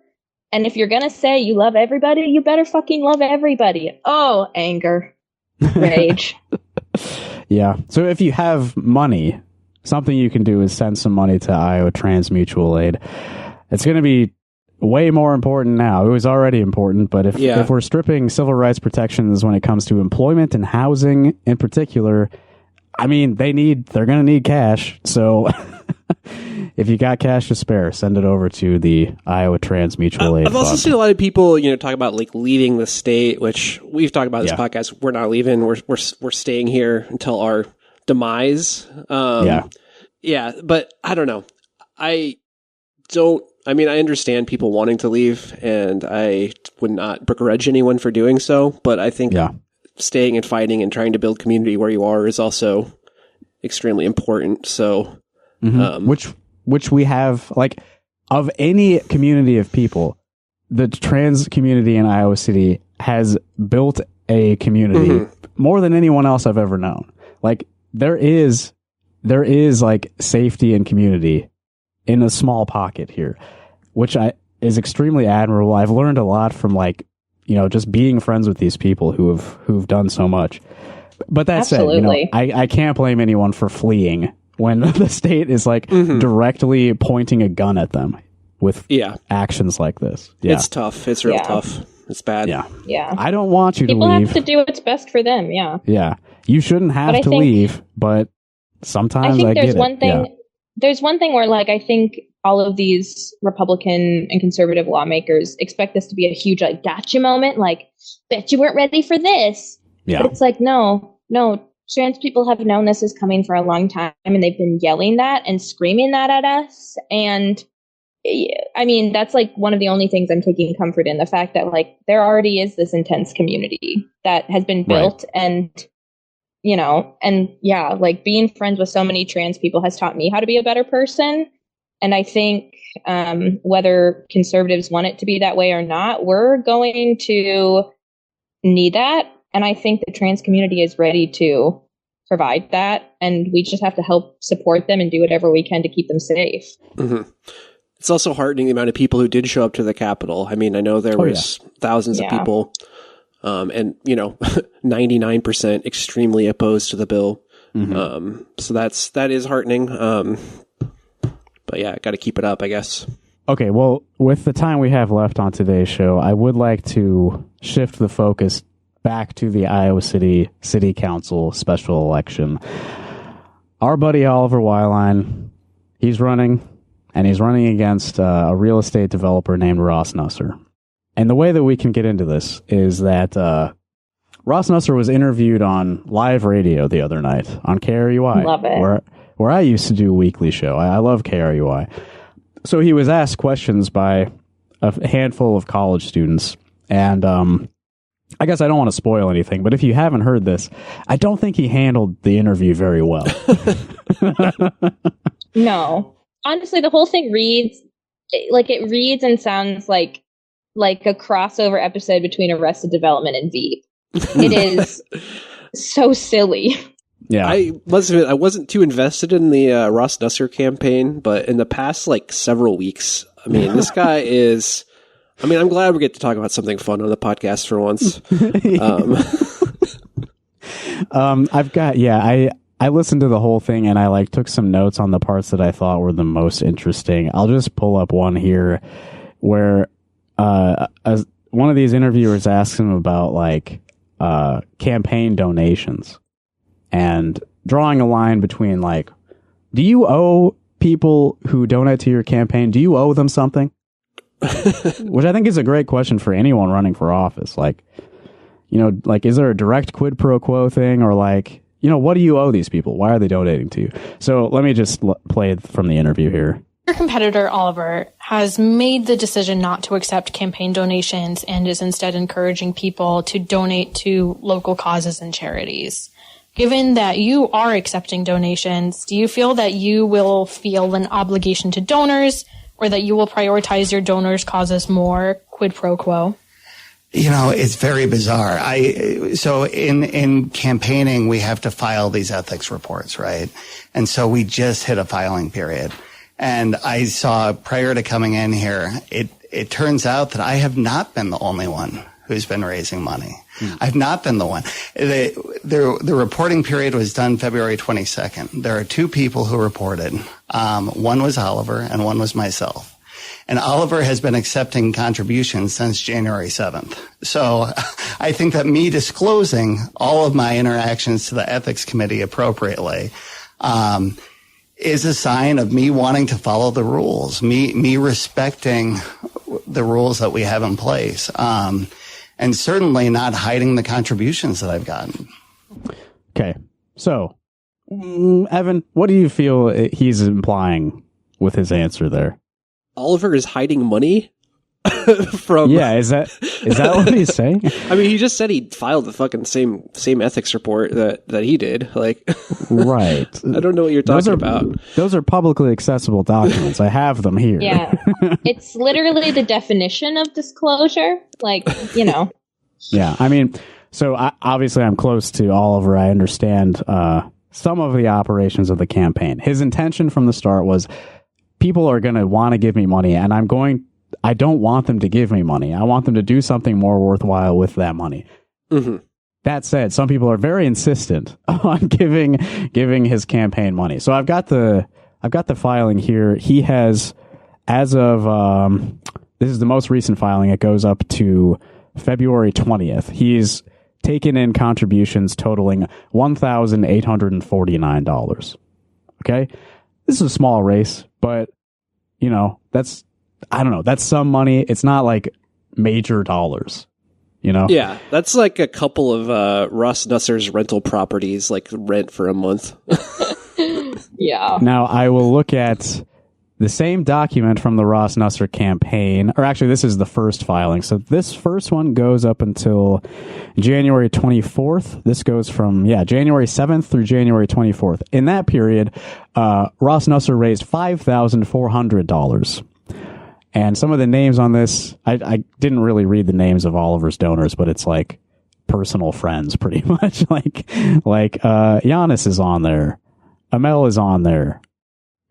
And if you're going to say you love everybody, you better fucking love everybody. Oh, anger. Rage. Yeah. So if you have money, something you can do is send some money to Iowa Trans Mutual Aid. It's going to be way more important now. It was already important, but if we're stripping civil rights protections when it comes to employment and housing in particular, I mean, they're going to need cash. So if you got cash to spare, send it over to the Iowa Trans Mutual Aid I've also Fund. seen a lot of people, talk about like leaving the state, which we've talked about this podcast. We're not leaving. We're staying here until our demise. Yeah, but I don't know. I understand people wanting to leave, and I would not begrudge anyone for doing so, but I think staying and fighting and trying to build community where you are is also extremely important. So, which we have, like, of any community of people, the trans community in Iowa City has built a community more than anyone else I've ever known. Like, there is like safety and community in a small pocket here, which is extremely admirable. I've learned a lot from, like, just being friends with these people who've done so much. But that said, I can't blame anyone for fleeing when the state is like directly pointing a gun at them with actions like this. Yeah. It's tough. It's real tough. It's bad. Yeah. I don't want you People to leave. have to do what's best for them. Yeah. Yeah. You shouldn't have to leave, but sometimes I get it. There's one thing where, like, I think all of these Republican and conservative lawmakers expect this to be a huge, like, gotcha moment. Like, bet you weren't ready for this. Yeah. But it's like, no, trans people have known this is coming for a long time, and they've been yelling that and screaming that at us. And I mean, that's like one of the only things I'm taking comfort in, the fact that, like, there already is this intense community that has been built. And, like, being friends with so many trans people has taught me how to be a better person. And I think whether conservatives want it to be that way or not, we're going to need that. And I think the trans community is ready to provide that. And we just have to help support them and do whatever we can to keep them safe. Mm-hmm. It's also heartening the amount of people who did show up to the Capitol. I mean, I know there was thousands of people, and 99% extremely opposed to the bill. So that is heartening. But yeah, got to keep it up, I guess. Okay, well, with the time we have left on today's show, I would like to shift the focus back to the Iowa City Council special election. Our buddy Oliver Weilein, he's running, and he's running against a real estate developer named Ross Nusser. And the way that we can get into this is that Ross Nusser was interviewed on live radio the other night on KRUI. Love it. Where I used to do a weekly show. I love KRUI. So he was asked questions by a handful of college students. And I guess I don't want to spoil anything, but if you haven't heard this, I don't think he handled the interview very well. No. Honestly, the whole thing reads and sounds like a crossover episode between Arrested Development and Veep. It is so silly. Yeah, I must admit, I wasn't too invested in the Ross Nusser campaign, but in the past, like, several weeks, I mean, this guy is... I mean, I'm glad we get to talk about something fun on the podcast for once. I listened to the whole thing, and I took some notes on the parts that I thought were the most interesting. I'll just pull up one here where one of these interviewers asks him about campaign donations and drawing a line between do you owe people who donate to your campaign, do you owe them something? Which I think is a great question for anyone running for office. Is there a direct quid pro quo thing, or what do you owe these people? Why are they donating to you? So let me just play from the interview here. Your competitor, Oliver, has made the decision not to accept campaign donations and is instead encouraging people to donate to local causes and charities. Given that you are accepting donations, do you feel that you will feel an obligation to donors, or that you will prioritize your donors' causes more, quid pro quo? It's very bizarre. So in campaigning, we have to file these ethics reports, right? And so we just hit a filing period. And I saw prior to coming in here, it turns out that I have not been the only one who's been raising money. I've not been the one. The reporting period was done February 22nd. There are two people who reported. One was Oliver and one was myself. And Oliver has been accepting contributions since January 7th. So I think that me disclosing all of my interactions to the ethics committee appropriately, is a sign of me wanting to follow the rules, me respecting the rules that we have in place, and certainly not hiding the contributions that I've gotten. Okay, so Evan, what do you feel he's implying with his answer there? Oliver is hiding money from. Yeah, is that what he's saying? I mean, he just said he filed the fucking same ethics report that he did. Like, right. I don't know what you're talking about. Those are publicly accessible documents. I have them here. Yeah, it's literally the definition of disclosure. Like, you know. Yeah, I mean, so obviously I'm close to Oliver. I understand some of the operations of the campaign. His intention from the start was, people are going to want to give me money, and I don't want them to give me money. I want them to do something more worthwhile with that money. Mm-hmm. That said, some people are very insistent on giving his campaign money. So I've got the filing here. He has, as of this is the most recent filing. It goes up to February 20th. He's taken in contributions totaling $1,849. Okay, this is a small race, but you know, that's some money. It's not like major dollars, you know? Yeah, that's like a couple of Ross Nusser's rental properties, like rent for a month. Yeah. Now, I will look at the same document from the Ross Nusser campaign, or actually, this is the first filing. So this first one goes up until January 24th. This goes from, January 7th through January 24th. In that period, Ross Nusser raised $5,400. And some of the names on this, I didn't really read the names of Oliver's donors, but it's like personal friends, pretty much. like Giannis is on there, Amel is on there,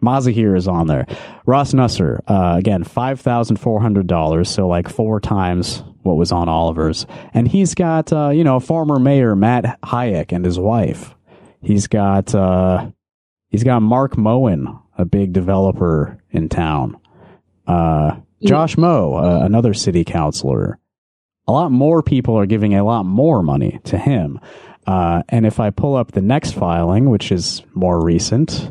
Mazahir is on there. Ross Nusser, again, $5,400, so like 4 times what was on Oliver's. And he's got, former mayor Matt Hayek and his wife. He's got Mark Moen, a big developer in town. Josh Moe, another city councilor. A lot more people are giving a lot more money to him. And if I pull up the next filing, which is more recent,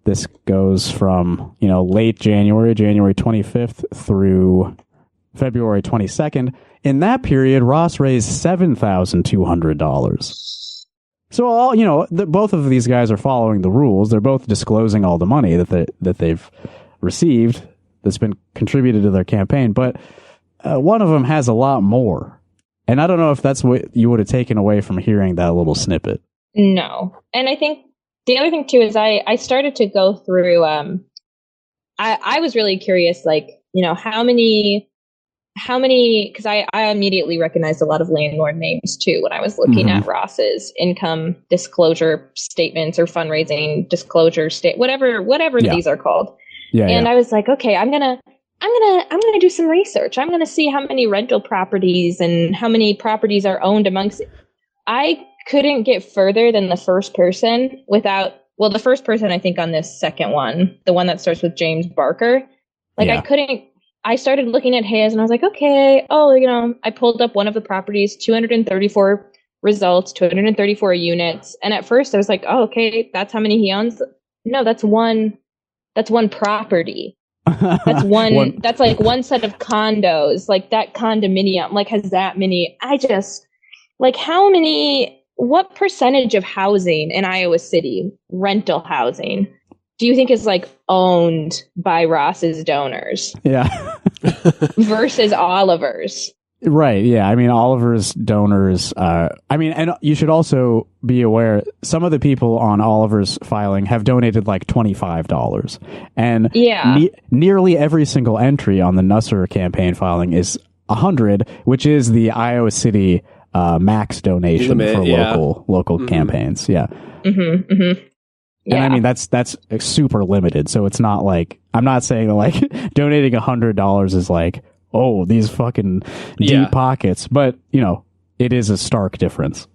this goes from, late January 25th through February 22nd. In that period, Ross raised $7,200. So both of these guys are following the rules. They're both disclosing all the money that they've received that's been contributed to their campaign, but one of them has a lot more. And I don't know if that's what you would have taken away from hearing that little snippet. No. And I think the other thing, too, is I started to go through, I was really curious, how many, because I immediately recognized a lot of landlord names, too, when I was looking at Ross's income disclosure statements or fundraising disclosure whatever these are called. I was like, okay, I'm gonna do some research. I'm gonna see how many rental properties and how many properties are owned amongst. I couldn't get further than the first person the first person I think on this second one, the one that starts with James Barker. I started looking at his and I was like, okay, I pulled up one of the properties, 234 results, 234 units. And at first I was like, oh, okay, that's how many he owns. No, that's one property. That's that's like one set of condos, like that condominium, like has that many. I just what percentage of housing in Iowa City, rental housing, do you think is owned by Ross's donors? Yeah. versus Oliver's? Right. Yeah. I mean, Oliver's donors, and you should also be aware some of the people on Oliver's filing have donated like $25. And nearly every single entry on the Nusser campaign filing is $100, which is the Iowa City max donation limit, for local campaigns. Yeah. Mm-hmm, mm-hmm. Yeah. And I mean, that's super limited. So it's not like, I'm not saying that donating $100 is oh, these fucking deep pockets. But, it is a stark difference.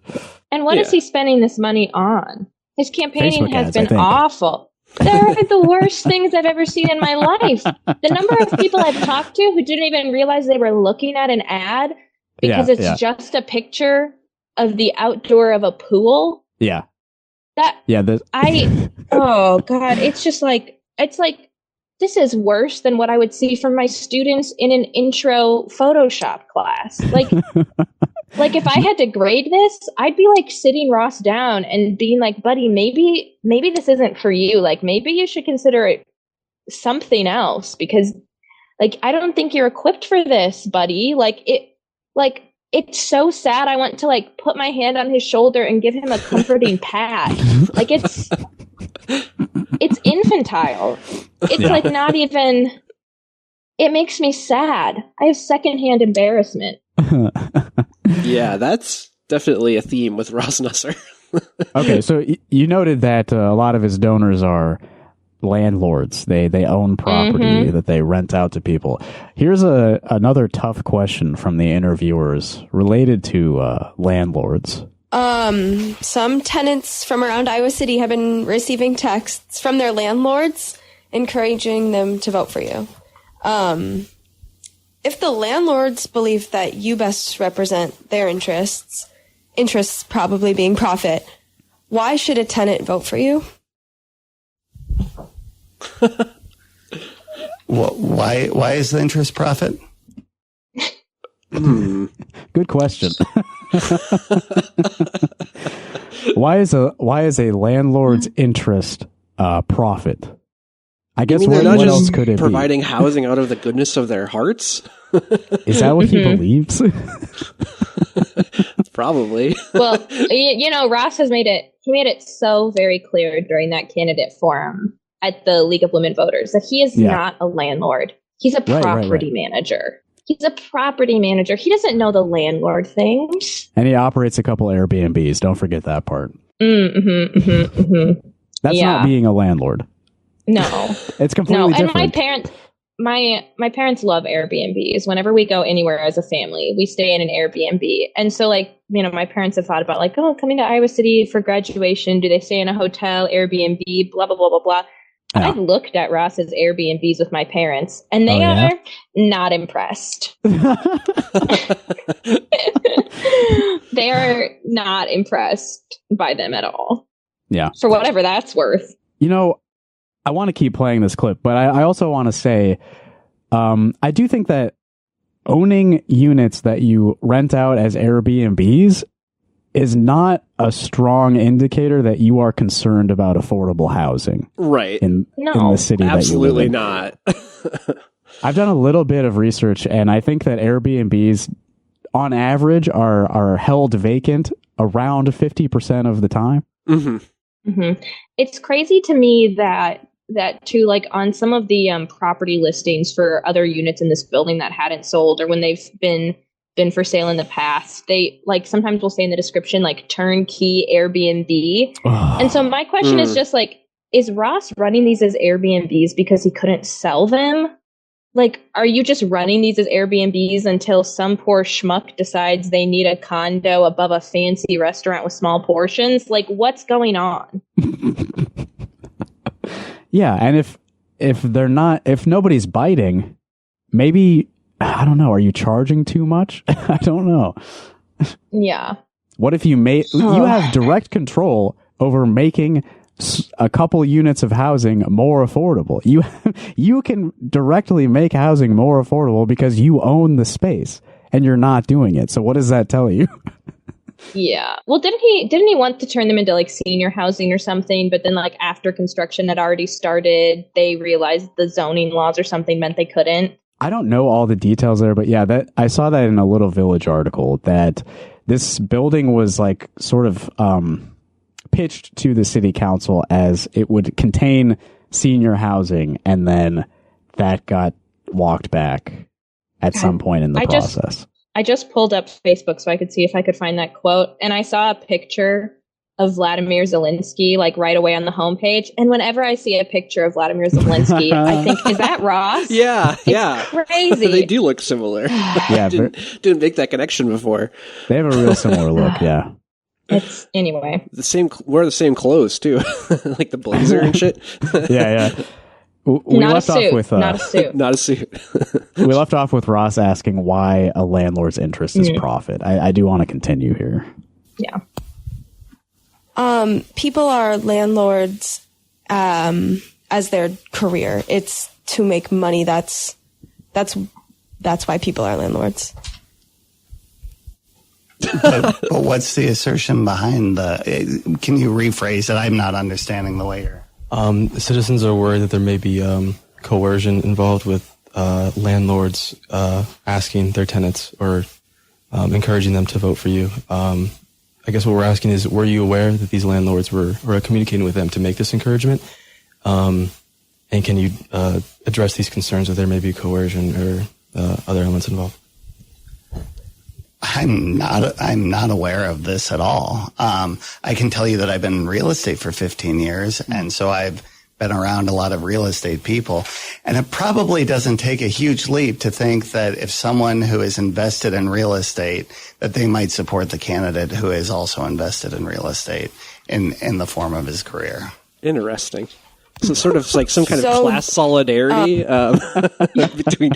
And what is he spending this money on? His campaigning has been awful. They're the worst things I've ever seen in my life. The number of people I've talked to who didn't even realize they were looking at an ad because it's just a picture of the outdoor of a pool. Yeah. Oh God, it's just like, this is worse than what I would see from my students in an intro Photoshop class. Like, if I had to grade this, I'd be like sitting Ross down and being like, buddy, maybe this isn't for you. Like, maybe you should consider it something else, because like, I don't think you're equipped for this, buddy. It's so sad. I want to like put my hand on his shoulder and give him a comforting pat. Like, it's infantile. It's like not even, it makes me sad. I have secondhand embarrassment. Yeah, that's definitely a theme with Ross Nusser. Okay, so you noted that a lot of his donors are landlords. They own property that they rent out to people. Here's another tough question from the interviewers related to landlords. Some tenants from around Iowa City have been receiving texts from their landlords encouraging them to vote for you. If the landlords believe that you best represent their interests probably being profit, why should a tenant vote for you? Why is the interest profit? Good question. Why is a landlord's interest profit? I guess what else could it providing housing out of the goodness of their hearts? Is that what he believes? Probably. Well, Ross has made it so very clear during that candidate forum at the League of Women Voters that he is not a landlord. He's a property manager. He's a property manager. He doesn't know the landlord things. And he operates a couple Airbnbs. Don't forget that part. That's not being a landlord. No. It's completely different. And my parents love Airbnbs. Whenever we go anywhere as a family, we stay in an Airbnb. And so my parents have thought about coming to Iowa City for graduation. Do they stay in a hotel, Airbnb, blah, blah, blah, blah, blah. Yeah. I've looked at Ross's Airbnbs with my parents, and they are not impressed. They are not impressed by them at all. Yeah. For whatever that's worth. I want to keep playing this clip, but I also want to say, I do think that owning units that you rent out as Airbnbs is not a strong indicator that you are concerned about affordable housing. Right. In the city absolutely that you live in. Not. I've done a little bit of research, and I think that Airbnbs, on average, are held vacant around 50% of the time. Mm-hmm. Mm-hmm. It's crazy to me that too, on some of the property listings for other units in this building that hadn't sold, or when they've been for sale in the past, they sometimes will say in the description turnkey Airbnb. And so my question is just is Ross running these as Airbnbs because he couldn't sell them? Are you just running these as Airbnbs until some poor schmuck decides they need a condo above a fancy restaurant with small portions? What's going on? Yeah, and if nobody's biting, maybe, I don't know, are you charging too much? I don't know. Yeah. What if you have direct control over making a couple units of housing more affordable? You can directly make housing more affordable because you own the space and you're not doing it. So what does that tell you? Yeah. Well, didn't he want to turn them into senior housing or something? But then after construction had already started, they realized the zoning laws or something meant they couldn't. I don't know all the details there, but yeah, that I saw that in a Little Village article that this building was sort of pitched to the city council as it would contain senior housing, and then that got walked back at some point in the process. I just pulled up Facebook so I could see if I could find that quote, and I saw a picture of Vladimir Zelensky right away on the homepage. And whenever I see a picture of Vladimir Zelensky, I think, is that Ross? Yeah, it's crazy. They do look similar. Yeah, didn't make that connection before. They have a real similar look. Yeah. It's anyway. Wear the same clothes too, the blazer and shit. Yeah. We not left a suit. Off with not a suit. Not a suit. We left off with Ross asking why a landlord's interest is profit. I do want to continue here. Yeah. People are landlords as their career. It's to make money. That's why people are landlords. but what's the assertion behind can you rephrase it? I'm not understanding the way you're... Citizens are worried that there may be coercion involved with landlords asking their tenants or encouraging them to vote for you. I guess what we're asking is, were you aware that these landlords were communicating with them to make this encouragement? And can you address these concerns that there may be coercion or other elements involved? I'm not aware of this at all. I can tell you that I've been in real estate for 15 years, and so I've been around a lot of real estate people. And it probably doesn't take a huge leap to think that if someone who is invested in real estate, that they might support the candidate who is also invested in real estate in the form of his career. Interesting. So sort of like some kind of class solidarity between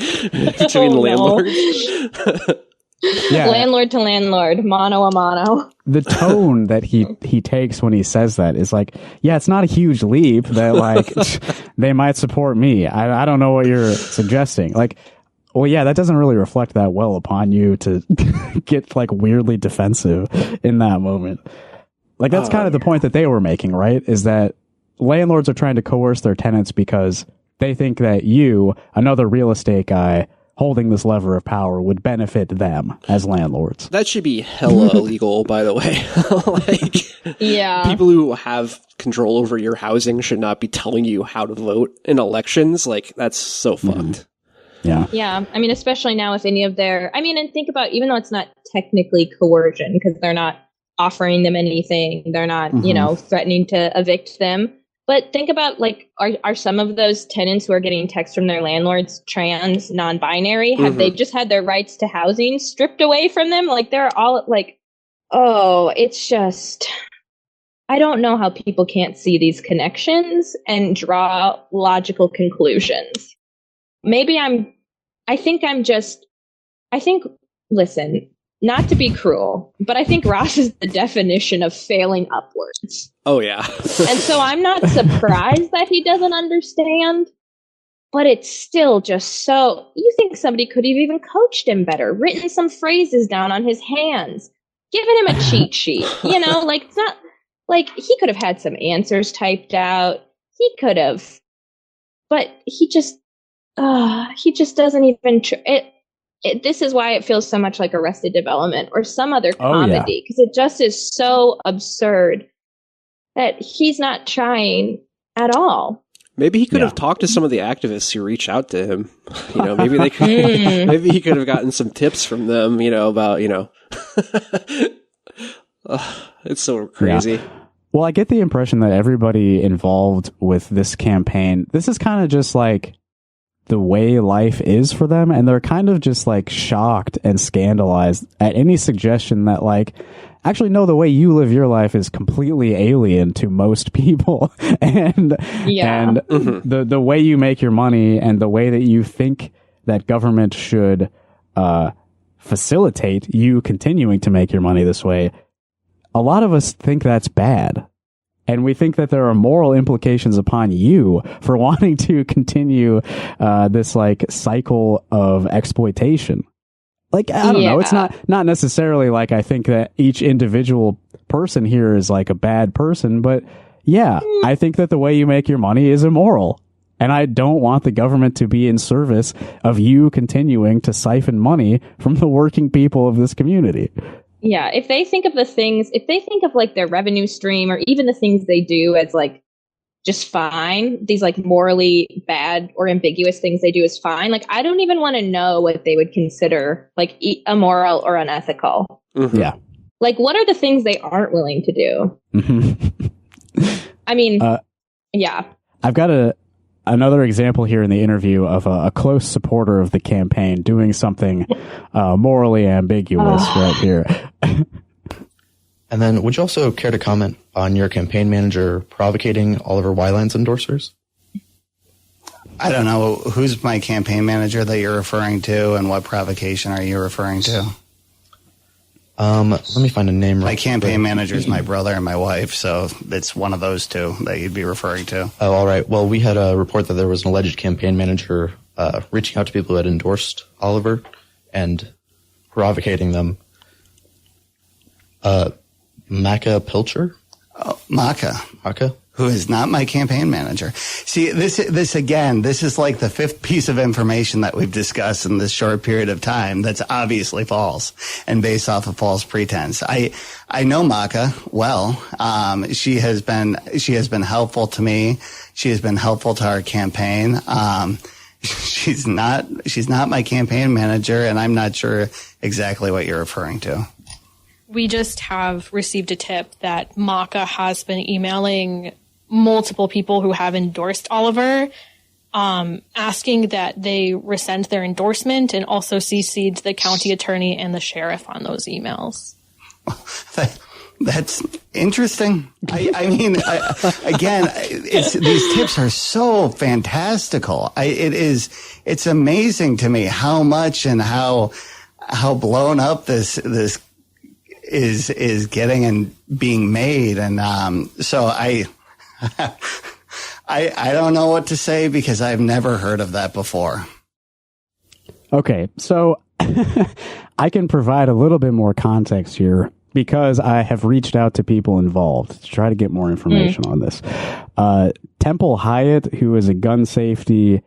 landlords. Yeah. Landlord to landlord, mano a mano. The tone that he takes when he says that is like, yeah, it's not a huge leap that like they might support me. I don't know what you're suggesting. Like, well, yeah, that doesn't really reflect that well upon you to get like weirdly defensive in that moment. Like that's kind of the point that they were making, right? Is that landlords are trying to coerce their tenants because they think that you, another real estate guy, holding this lever of power would benefit them as landlords. That should be hella illegal, by the way. Yeah. People who have control over your housing should not be telling you how to vote in elections. Like, that's so fucked. Yeah. Yeah. I mean, especially now with any of their, and think about, even though it's not technically coercion, because they're not offering them anything, they're not, threatening to evict them. But think about, like, are some of those tenants who are getting texts from their landlords trans, non-binary? Have they just had their rights to housing stripped away from them? Like, they're all like, it's just, I don't know how people can't see these connections and draw logical conclusions. Listen, not to be cruel, but I think Ross is the definition of failing upwards. Oh, yeah. And so I'm not surprised that he doesn't understand, but it's still just so... You think somebody could have even coached him better, written some phrases down on his hands, given him a cheat sheet. Like, it's not... Like, he could have had some answers typed out. He could have. But he just doesn't even... This is why it feels so much like Arrested Development or some other comedy, because it just is so absurd that he's not trying at all. Maybe he could have talked to some of the activists who reached out to him. Maybe they could. Maybe he could have gotten some tips from them. About it's so crazy. Yeah. Well, I get the impression that everybody involved with this campaign, this is kind of just like the way life is for them, and they're kind of just like shocked and scandalized at any suggestion that like, actually no, the way you live your life is completely alien to most people. and the way you make your money and the way that you think that government should facilitate you continuing to make your money this way, a lot of us think that's bad. And we think that there are moral implications upon you for wanting to continue this like cycle of exploitation. Like, I don't know. It's not necessarily like I think that each individual person here is like a bad person, but yeah, I think that the way you make your money is immoral. And I don't want the government to be in service of you continuing to siphon money from the working people of this community. Yeah, if they think of like their revenue stream or even the things they do as like just fine, these like morally bad or ambiguous things they do is fine. Like, I don't even want to know what they would consider like immoral or unethical. Mm-hmm. Yeah. Like, what are the things they aren't willing to do? Mm-hmm. I mean, yeah. I've got another example here in the interview of a close supporter of the campaign doing something morally ambiguous right here. And then, would you also care to comment on your campaign manager provocating Oliver Weiland's endorsers? I don't know. Who's my campaign manager that you're referring to, and what provocation are you referring to? Let me find a name. My campaign manager is my brother and my wife, so it's one of those two that you'd be referring to. Oh, all right. Well, we had a report that there was an alleged campaign manager reaching out to people who had endorsed Oliver and provocating them. Maka Pilcher? Oh, Maka. Maka? Who is not my campaign manager. See, this is like the fifth piece of information that we've discussed in this short period of time that's obviously false and based off of false pretense. I know Maka well. She has been helpful to me. She has been helpful to our campaign. She's not my campaign manager, and I'm not sure exactly what you're referring to. We just have received a tip that Maka has been emailing multiple people who have endorsed Oliver, asking that they rescind their endorsement, and also CC'd the county attorney and the sheriff on those emails. That's interesting. These tips are so fantastical. It's amazing to me how much and how blown up this is getting and being made. And, so I don't know what to say because I've never heard of that before. Okay, so I can provide a little bit more context here because I have reached out to people involved to try to get more information on this. Temple Hyatt, who is a gun safety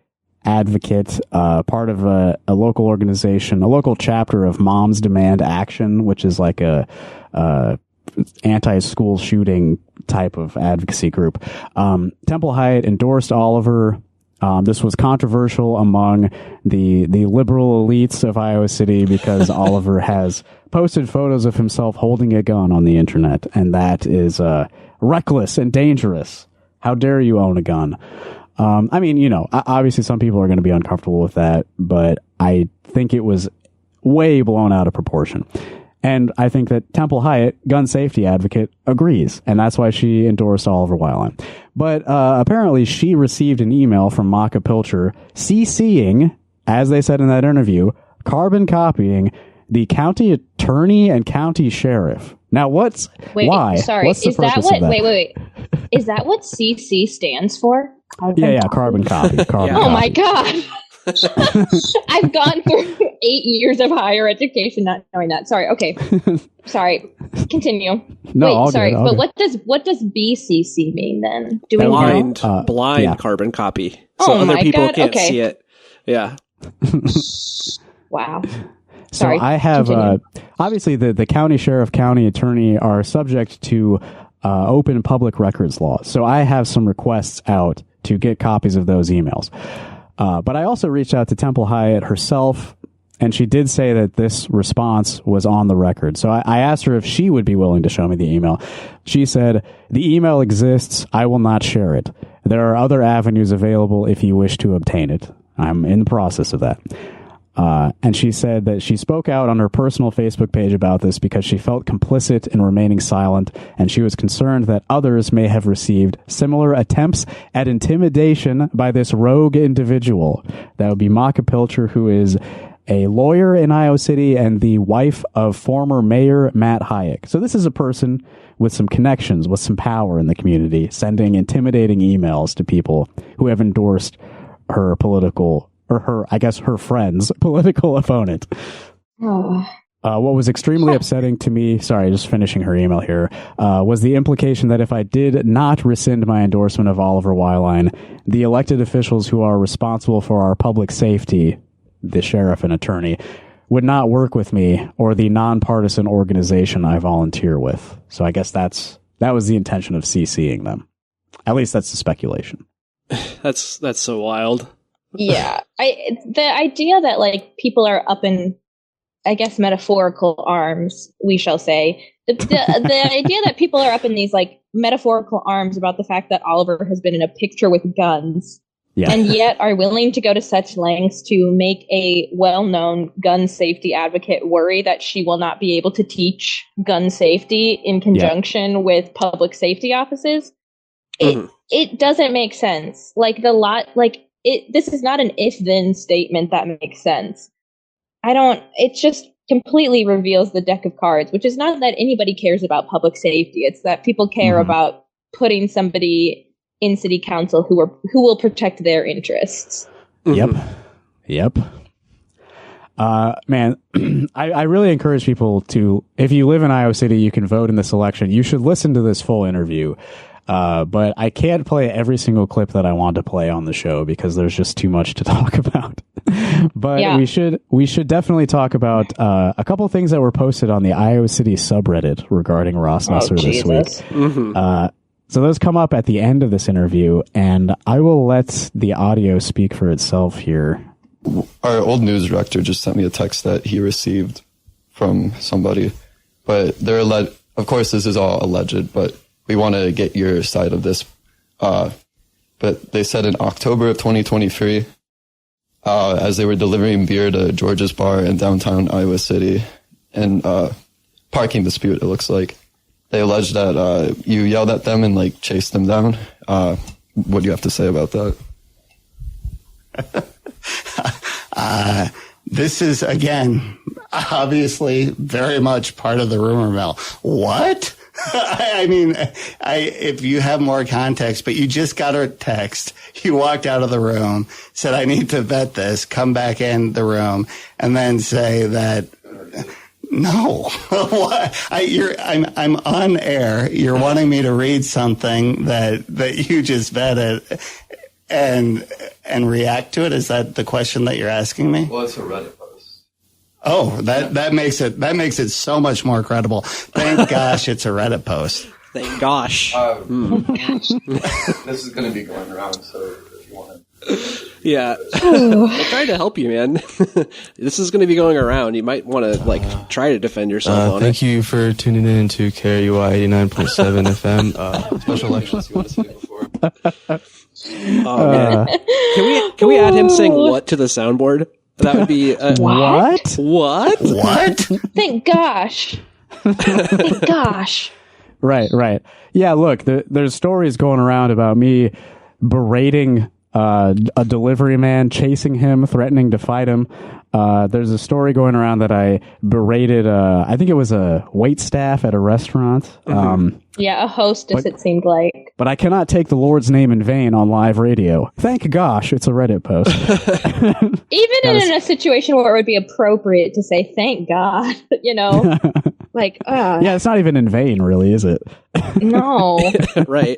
advocate, part of a local organization, a local chapter of Moms Demand Action, which is like a anti-school shooting type of advocacy group. Temple Hyatt endorsed Oliver. This was controversial among the liberal elites of Iowa City because Oliver has posted photos of himself holding a gun on the internet, and that is reckless and dangerous. How dare you own a gun? Obviously some people are going to be uncomfortable with that, but I think it was way blown out of proportion. And I think that Temple Hyatt, gun safety advocate, agrees. And that's why she endorsed Oliver Weiland. But apparently she received an email from Maka Pilcher CCing, as they said in that interview, carbon copying the county attorney and county sheriff. Now why? Sorry, what's the is that purpose what? of that? Wait. Is that what CC stands for? Yeah, carbon copy. Oh my God. I've gone through 8 years of higher education not knowing that. Sorry. Okay. Sorry. Continue. But what does BCC mean then? Blind carbon copy. So other people can't see it. Yeah. Wow. Sorry. So I have obviously the county sheriff, county attorney are subject to open public records laws. So I have some requests out to get copies of those emails. But I also reached out to Temple Hyatt herself, and she did say that this response was on the record. So I asked her if she would be willing to show me the email. She said, "The email exists. I will not share it. There are other avenues available if you wish to obtain it. I'm in the process of that." And she said that she spoke out on her personal Facebook page about this because she felt complicit in remaining silent, and she was concerned that others may have received similar attempts at intimidation by this rogue individual. That would be Maka Pilcher, who is a lawyer in Iowa City and the wife of former Mayor Matt Hayek. So this is a person with some connections, with some power in the community, sending intimidating emails to people who have endorsed her political her friend's political opponent. Oh. What was extremely upsetting to me, just finishing her email here, was the implication that if I did not rescind my endorsement of Oliver Weiland, the elected officials who are responsible for our public safety, the sheriff and attorney, would not work with me or the nonpartisan organization I volunteer with. So I guess that was the intention of CCing them. At least that's the speculation. That's so wild. Yeah. The idea that people are up in, I guess, metaphorical arms, we shall say. The idea that people are up in these metaphorical arms about the fact that Oliver has been in a picture with guns, and yet are willing to go to such lengths to make a well-known gun safety advocate worry that she will not be able to teach gun safety in conjunction with public safety offices. It doesn't make sense. This is not an if-then statement that makes sense. it just completely reveals the deck of cards, which is not that anybody cares about public safety. It's that people care about putting somebody in city council who will protect their interests. Yep. Man, I really encourage people to, if you live in Iowa City, you can vote in this election. You should listen to this full interview. But I can't play every single clip that I want to play on the show because there's just too much to talk about. But we should definitely talk about a couple of things that were posted on the Iowa City subreddit regarding Ross Messer this week. So those come up at the end of this interview, and I will let the audio speak for itself here. Our old news director just sent me a text that he received from somebody, but of course this is all alleged, but we want to get your side of this. But they said in October of 2023, as they were delivering beer to George's Bar in downtown Iowa City, and parking dispute, it looks like, they alleged that you yelled at them and like chased them down. What do you have to say about that? This is, again, obviously very much part of the rumor mill. What? I mean, if you have more context, but you just got a text, you walked out of the room, said, I need to vet this, come back in the room, and then say that, no. I'm on air. You're wanting me to read something that you just vetted and react to it? Is that the question that you're asking me? Well, it's a Reddit post. Oh, that makes it so much more credible. Thank gosh it's a Reddit post. Thank gosh. This is going to be going around, so if you want to. Yeah. I'm trying to help you, man. This is going to be going around. You might want to try to defend yourself on thank you for tuning in to KRUI 89.7 FM. Special elections you want to say before? Can we add him saying what to the soundboard? That would be what? What? Thank gosh. Thank gosh. Right. Yeah, look, there's stories going around about me berating a delivery man, chasing him, threatening to fight him. There's a story going around that I berated, I think it was a wait staff at a restaurant. Yeah, a hostess, it seemed like. But I cannot take the Lord's name in vain on live radio. Thank gosh, it's a Reddit post. Even in a situation where it would be appropriate to say, thank God, Yeah, it's not even in vain, really, is it? No. Right.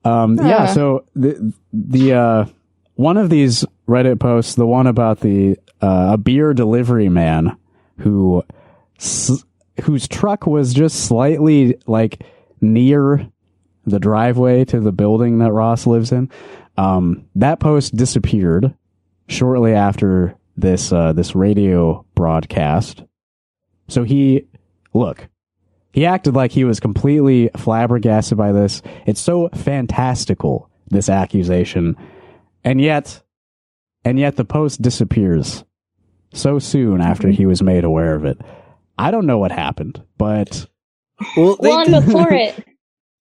Yeah, so the one of these Reddit posts, the one about a beer delivery man whose truck was just slightly near the driveway to the building that Ross lives in. That post disappeared shortly after this radio broadcast. So he acted like he was completely flabbergasted by this. It's so fantastical, this accusation. And yet the post disappears so soon after he was made aware of it. I don't know what happened, but... and before it...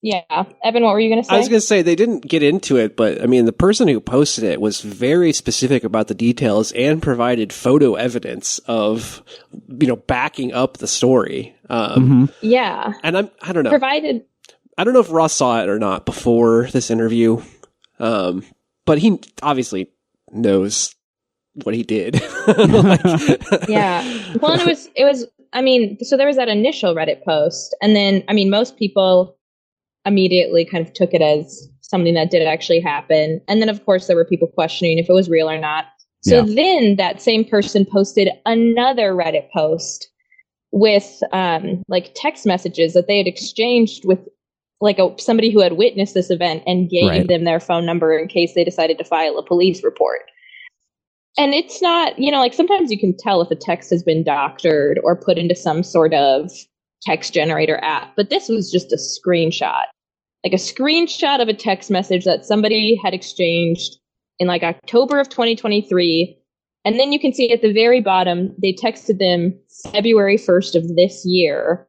Yeah. Evan, what were you going to say? I was going to say, they didn't get into it, but, the person who posted it was very specific about the details and provided photo evidence of, backing up the story. Yeah. And I don't know. I don't know if Ross saw it or not before this interview, but he obviously knows what he did. Yeah. Well, and it was, so there was that initial Reddit post, and then, most people immediately kind of took it as something that did actually happen. And then, of course, there were people questioning if it was real or not. So then that same person posted another Reddit post with text messages that they had exchanged with somebody who had witnessed this event and gave them their phone number in case they decided to file a police report. And it's not, sometimes you can tell if a text has been doctored or put into some sort of text generator app, but this was just a screenshot. A screenshot of a text message that somebody had exchanged in October of 2023. And then you can see at the very bottom, they texted them February 1st of this year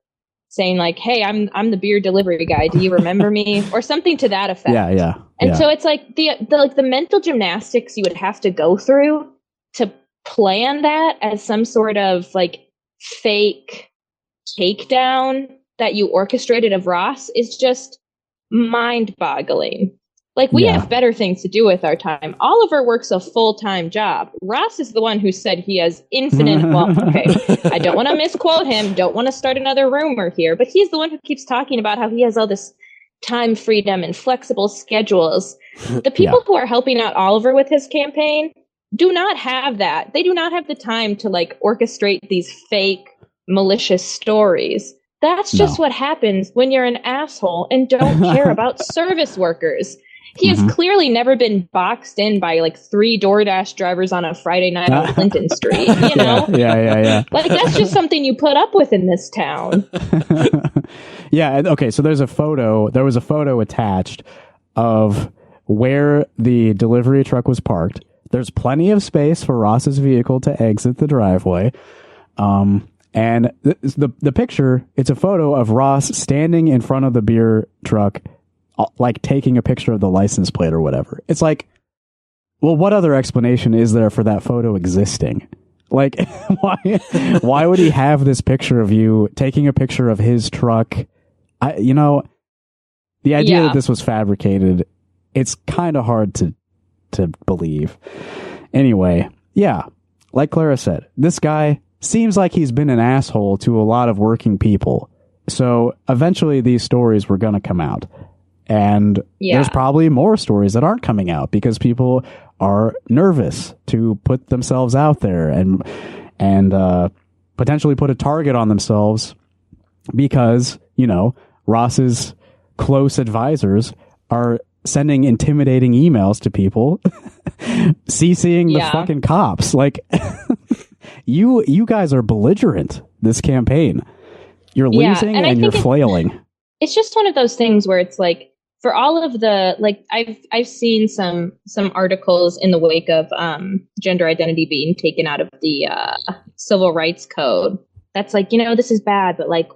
saying hey, I'm the beer delivery guy. Do you remember me? Or something to that effect. Yeah. And so it's the mental gymnastics you would have to go through to plan that as some sort of like fake takedown that you orchestrated of Ross is just mind-boggling. Like, we have better things to do with our time. Oliver works a full-time job. Ross is the one who said he has infinite, well, okay, I don't want to misquote him, don't want to start another rumor here, but he's the one who keeps talking about how he has all this time freedom and flexible schedules. The people who are helping out Oliver with his campaign do not have that. They do not have the time to, like, orchestrate these fake, malicious stories. That's just what happens when you're an asshole and don't care about service workers. He has clearly never been boxed in by like 3 DoorDash drivers on a Friday night on Clinton Street, you know? Yeah. Like, that's just something you put up with in this town. Yeah, okay, so there was a photo attached of where the delivery truck was parked. There's plenty of space for Ross's vehicle to exit the driveway. And the picture, it's a photo of Ross standing in front of the beer truck, like taking a picture of the license plate or whatever. It's like, well, what other explanation is there for that photo existing? Like, why would he have this picture of you taking a picture of his truck? The idea that this was fabricated, it's kind of hard to believe. Anyway, yeah, like Clara said, this guy seems like he's been an asshole to a lot of working people. So eventually these stories were going to come out. And there's probably more stories that aren't coming out because people are nervous to put themselves out there and potentially put a target on themselves because, Ross's close advisors are sending intimidating emails to people, CCing the fucking cops. Like, you guys are belligerent this campaign. You're losing and you're flailing. It's just one of those things where it's like, for all of the, like, I've seen some articles in the wake of gender identity being taken out of the civil rights code. That's like, this is bad, but like,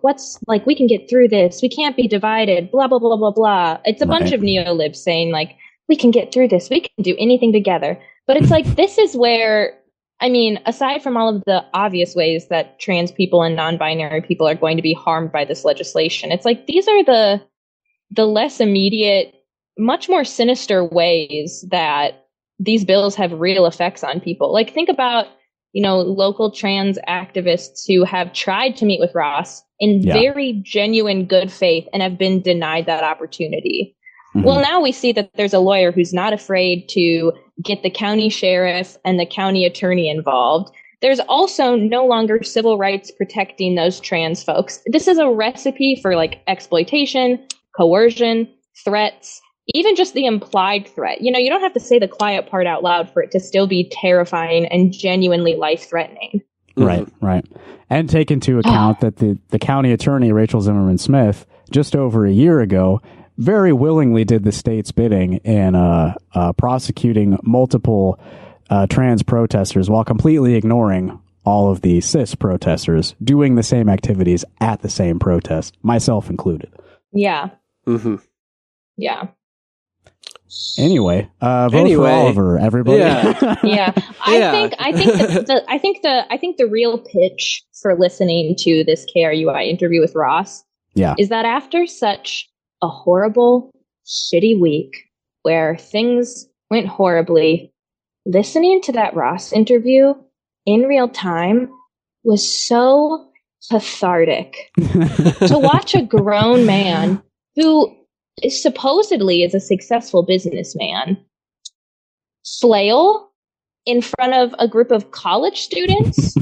we can get through this. We can't be divided, blah, blah, blah, blah, blah. It's a bunch of neolibs saying like, we can get through this. We can do anything together. But it's like, this is where, I mean, aside from all of the obvious ways that trans people and non-binary people are going to be harmed by this legislation, it's like, these are the less immediate, much more sinister ways that these bills have real effects on people. Like, think about, local trans activists who have tried to meet with Ross in very genuine good faith and have been denied that opportunity. Mm-hmm. Well, now we see that there's a lawyer who's not afraid to get the county sheriff and the county attorney involved. There's also no longer civil rights protecting those trans folks. This is a recipe for like exploitation, coercion, threats, even just the implied threat. You don't have to say the quiet part out loud for it to still be terrifying and genuinely life-threatening. Right. And take into account that the county attorney, Rachel Zimmerman Smith, just over a year ago, very willingly did the state's bidding in prosecuting multiple trans protesters while completely ignoring all of the cis protesters doing the same activities at the same protest, myself included. Yeah. Mm-hmm. Yeah. Anyway, vote for Oliver, everybody. Yeah. I think the real pitch for listening to this KRUI interview with Ross is that after such a horrible, shitty week where things went horribly, listening to that Ross interview in real time was so cathartic. To watch a grown man who supposedly is a successful businessman flail in front of a group of college students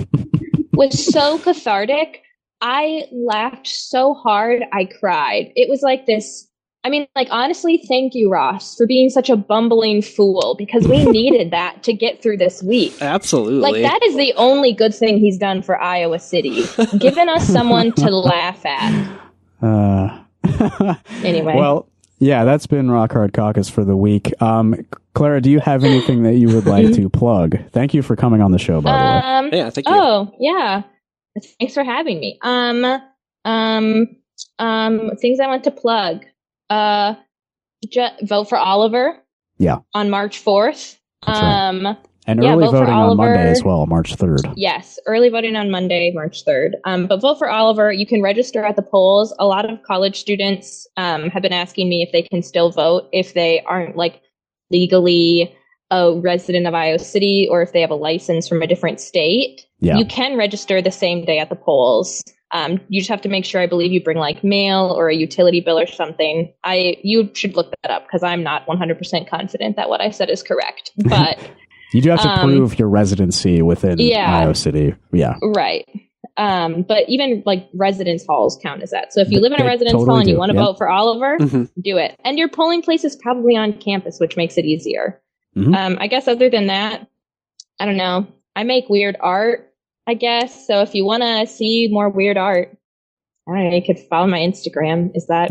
was so cathartic. I laughed so hard I cried. It was like this. I mean, like, honestly, thank you, Ross, for being such a bumbling fool, because we needed that to get through this week. Absolutely. Like, that is the only good thing he's done for Iowa City, giving us someone to laugh at. Anyway. Well, yeah, that's been Rock Hard Caucus for the week. Clara, do you have anything that you would like to plug? Thank you for coming on the show, by the way. Yeah, thank you. Oh, yeah. Thanks for having me. Things I want to plug. Vote for Oliver. Yeah. On March 4th. That's right. And early voting on Monday as well, March 3rd. Yes, early voting on Monday, March 3rd. But vote for Oliver. You can register at the polls. A lot of college students have been asking me if they can still vote if they aren't like legally a resident of Iowa City or if they have a license from a different state. Yeah. You can register the same day at the polls. You just have to make sure, I believe you bring like mail or a utility bill or something. You should look that up because I'm not 100% confident that what I said is correct. But you do have to prove your residency within Iowa City. Yeah. Right. But even like residence halls count as that. So if you live in a residence hall and you want to vote for Oliver, do it. And your polling place is probably on campus, which makes it easier. I guess other than that, I don't know. I make weird art, I guess. So if you want to see more weird art, I don't know, you could follow my Instagram. Is that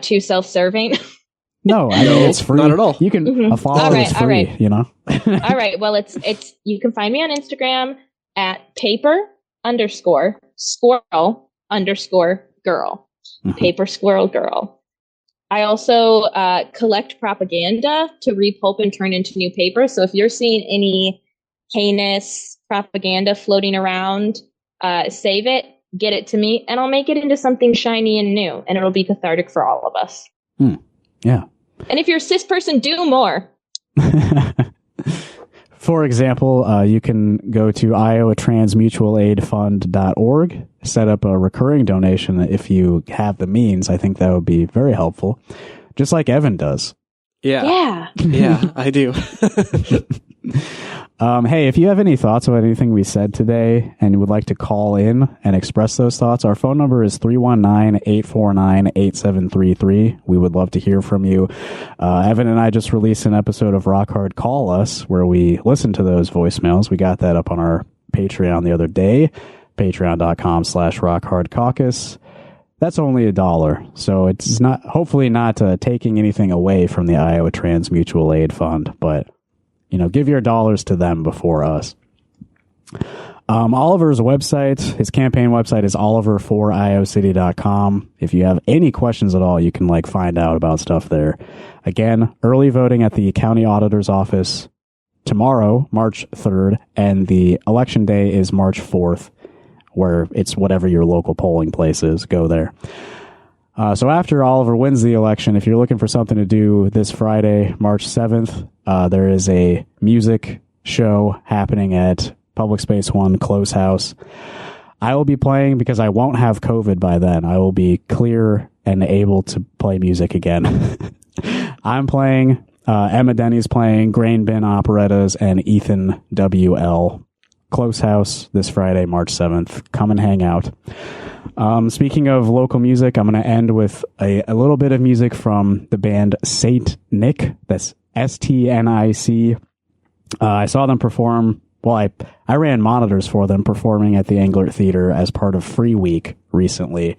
too self-serving? No, I mean, it's free. Not at all. You can follow is free, you know? All right. Well, it's you can find me on Instagram at paper_squirrel_girl. Paper squirrel girl. I also collect propaganda to repulp and turn into new paper. So if you're seeing any heinous propaganda floating around, save it, get it to me, and I'll make it into something shiny and new, and it'll be cathartic for all of us. Yeah. And if you're a cis person, do more. For example, you can go to iowatransmutualaidfund.org, set up a recurring donation if you have the means. I think that would be very helpful. Just like Evan does. Yeah. Yeah, I do. Hey, if you have any thoughts about anything we said today and would like to call in and express those thoughts, our phone number is 319-849-8733. We would love to hear from you. Evan and I just released an episode of Rock Hard Call Us where we listened to those voicemails. We got that up on our Patreon the other day, patreon.com/rockhardcaucus. That's only $1. So it's not, hopefully not taking anything away from the Iowa Trans Mutual Aid Fund, but give your dollars to them before us. Oliver's website, his campaign website is oliver4iocity.com. If you have any questions at all, you can find out about stuff there. Again, early voting at the county auditor's office tomorrow, March 3rd, and the election day is March 4th, where it's whatever your local polling place is. Go there. So after Oliver wins the election, if you're looking for something to do this Friday, March 7th, there is a music show happening at Public Space 1 Close House. I will be playing because I won't have COVID by then. I will be clear and able to play music again. I'm playing, Emma Denny's playing, Grain Bin Operettas, and Ethan W.L. Close House this Friday, March 7th. Come and hang out. Speaking of local music, I'm going to end with a little bit of music from the band Saint Nick. That's STNIC. I saw them perform. Well, I ran monitors for them performing at the Englert Theater as part of Free Week recently,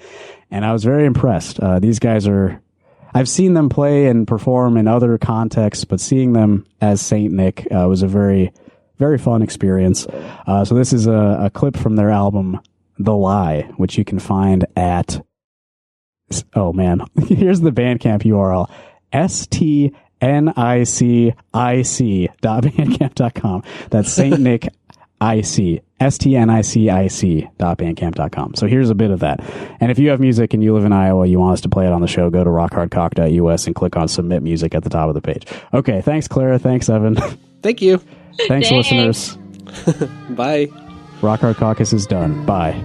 and I was very impressed. These guys I've seen them play and perform in other contexts, but seeing them as Saint Nick was a very, very fun experience. So this is a clip from their album The Lie, which you can find at, here's the Bandcamp URL, stnic.bandcamp.com. That's Saint Nick IC, stnic.bandcamp.com. So here's a bit of that. And if you have music and you live in Iowa, you want us to play it on the show, go to rockhardcock.us and click on submit music at the top of the page. Okay. Thanks, Clara. Thanks, Evan. Thank you. Thanks, listeners. Bye. Rock Hard Caucus is done. Bye.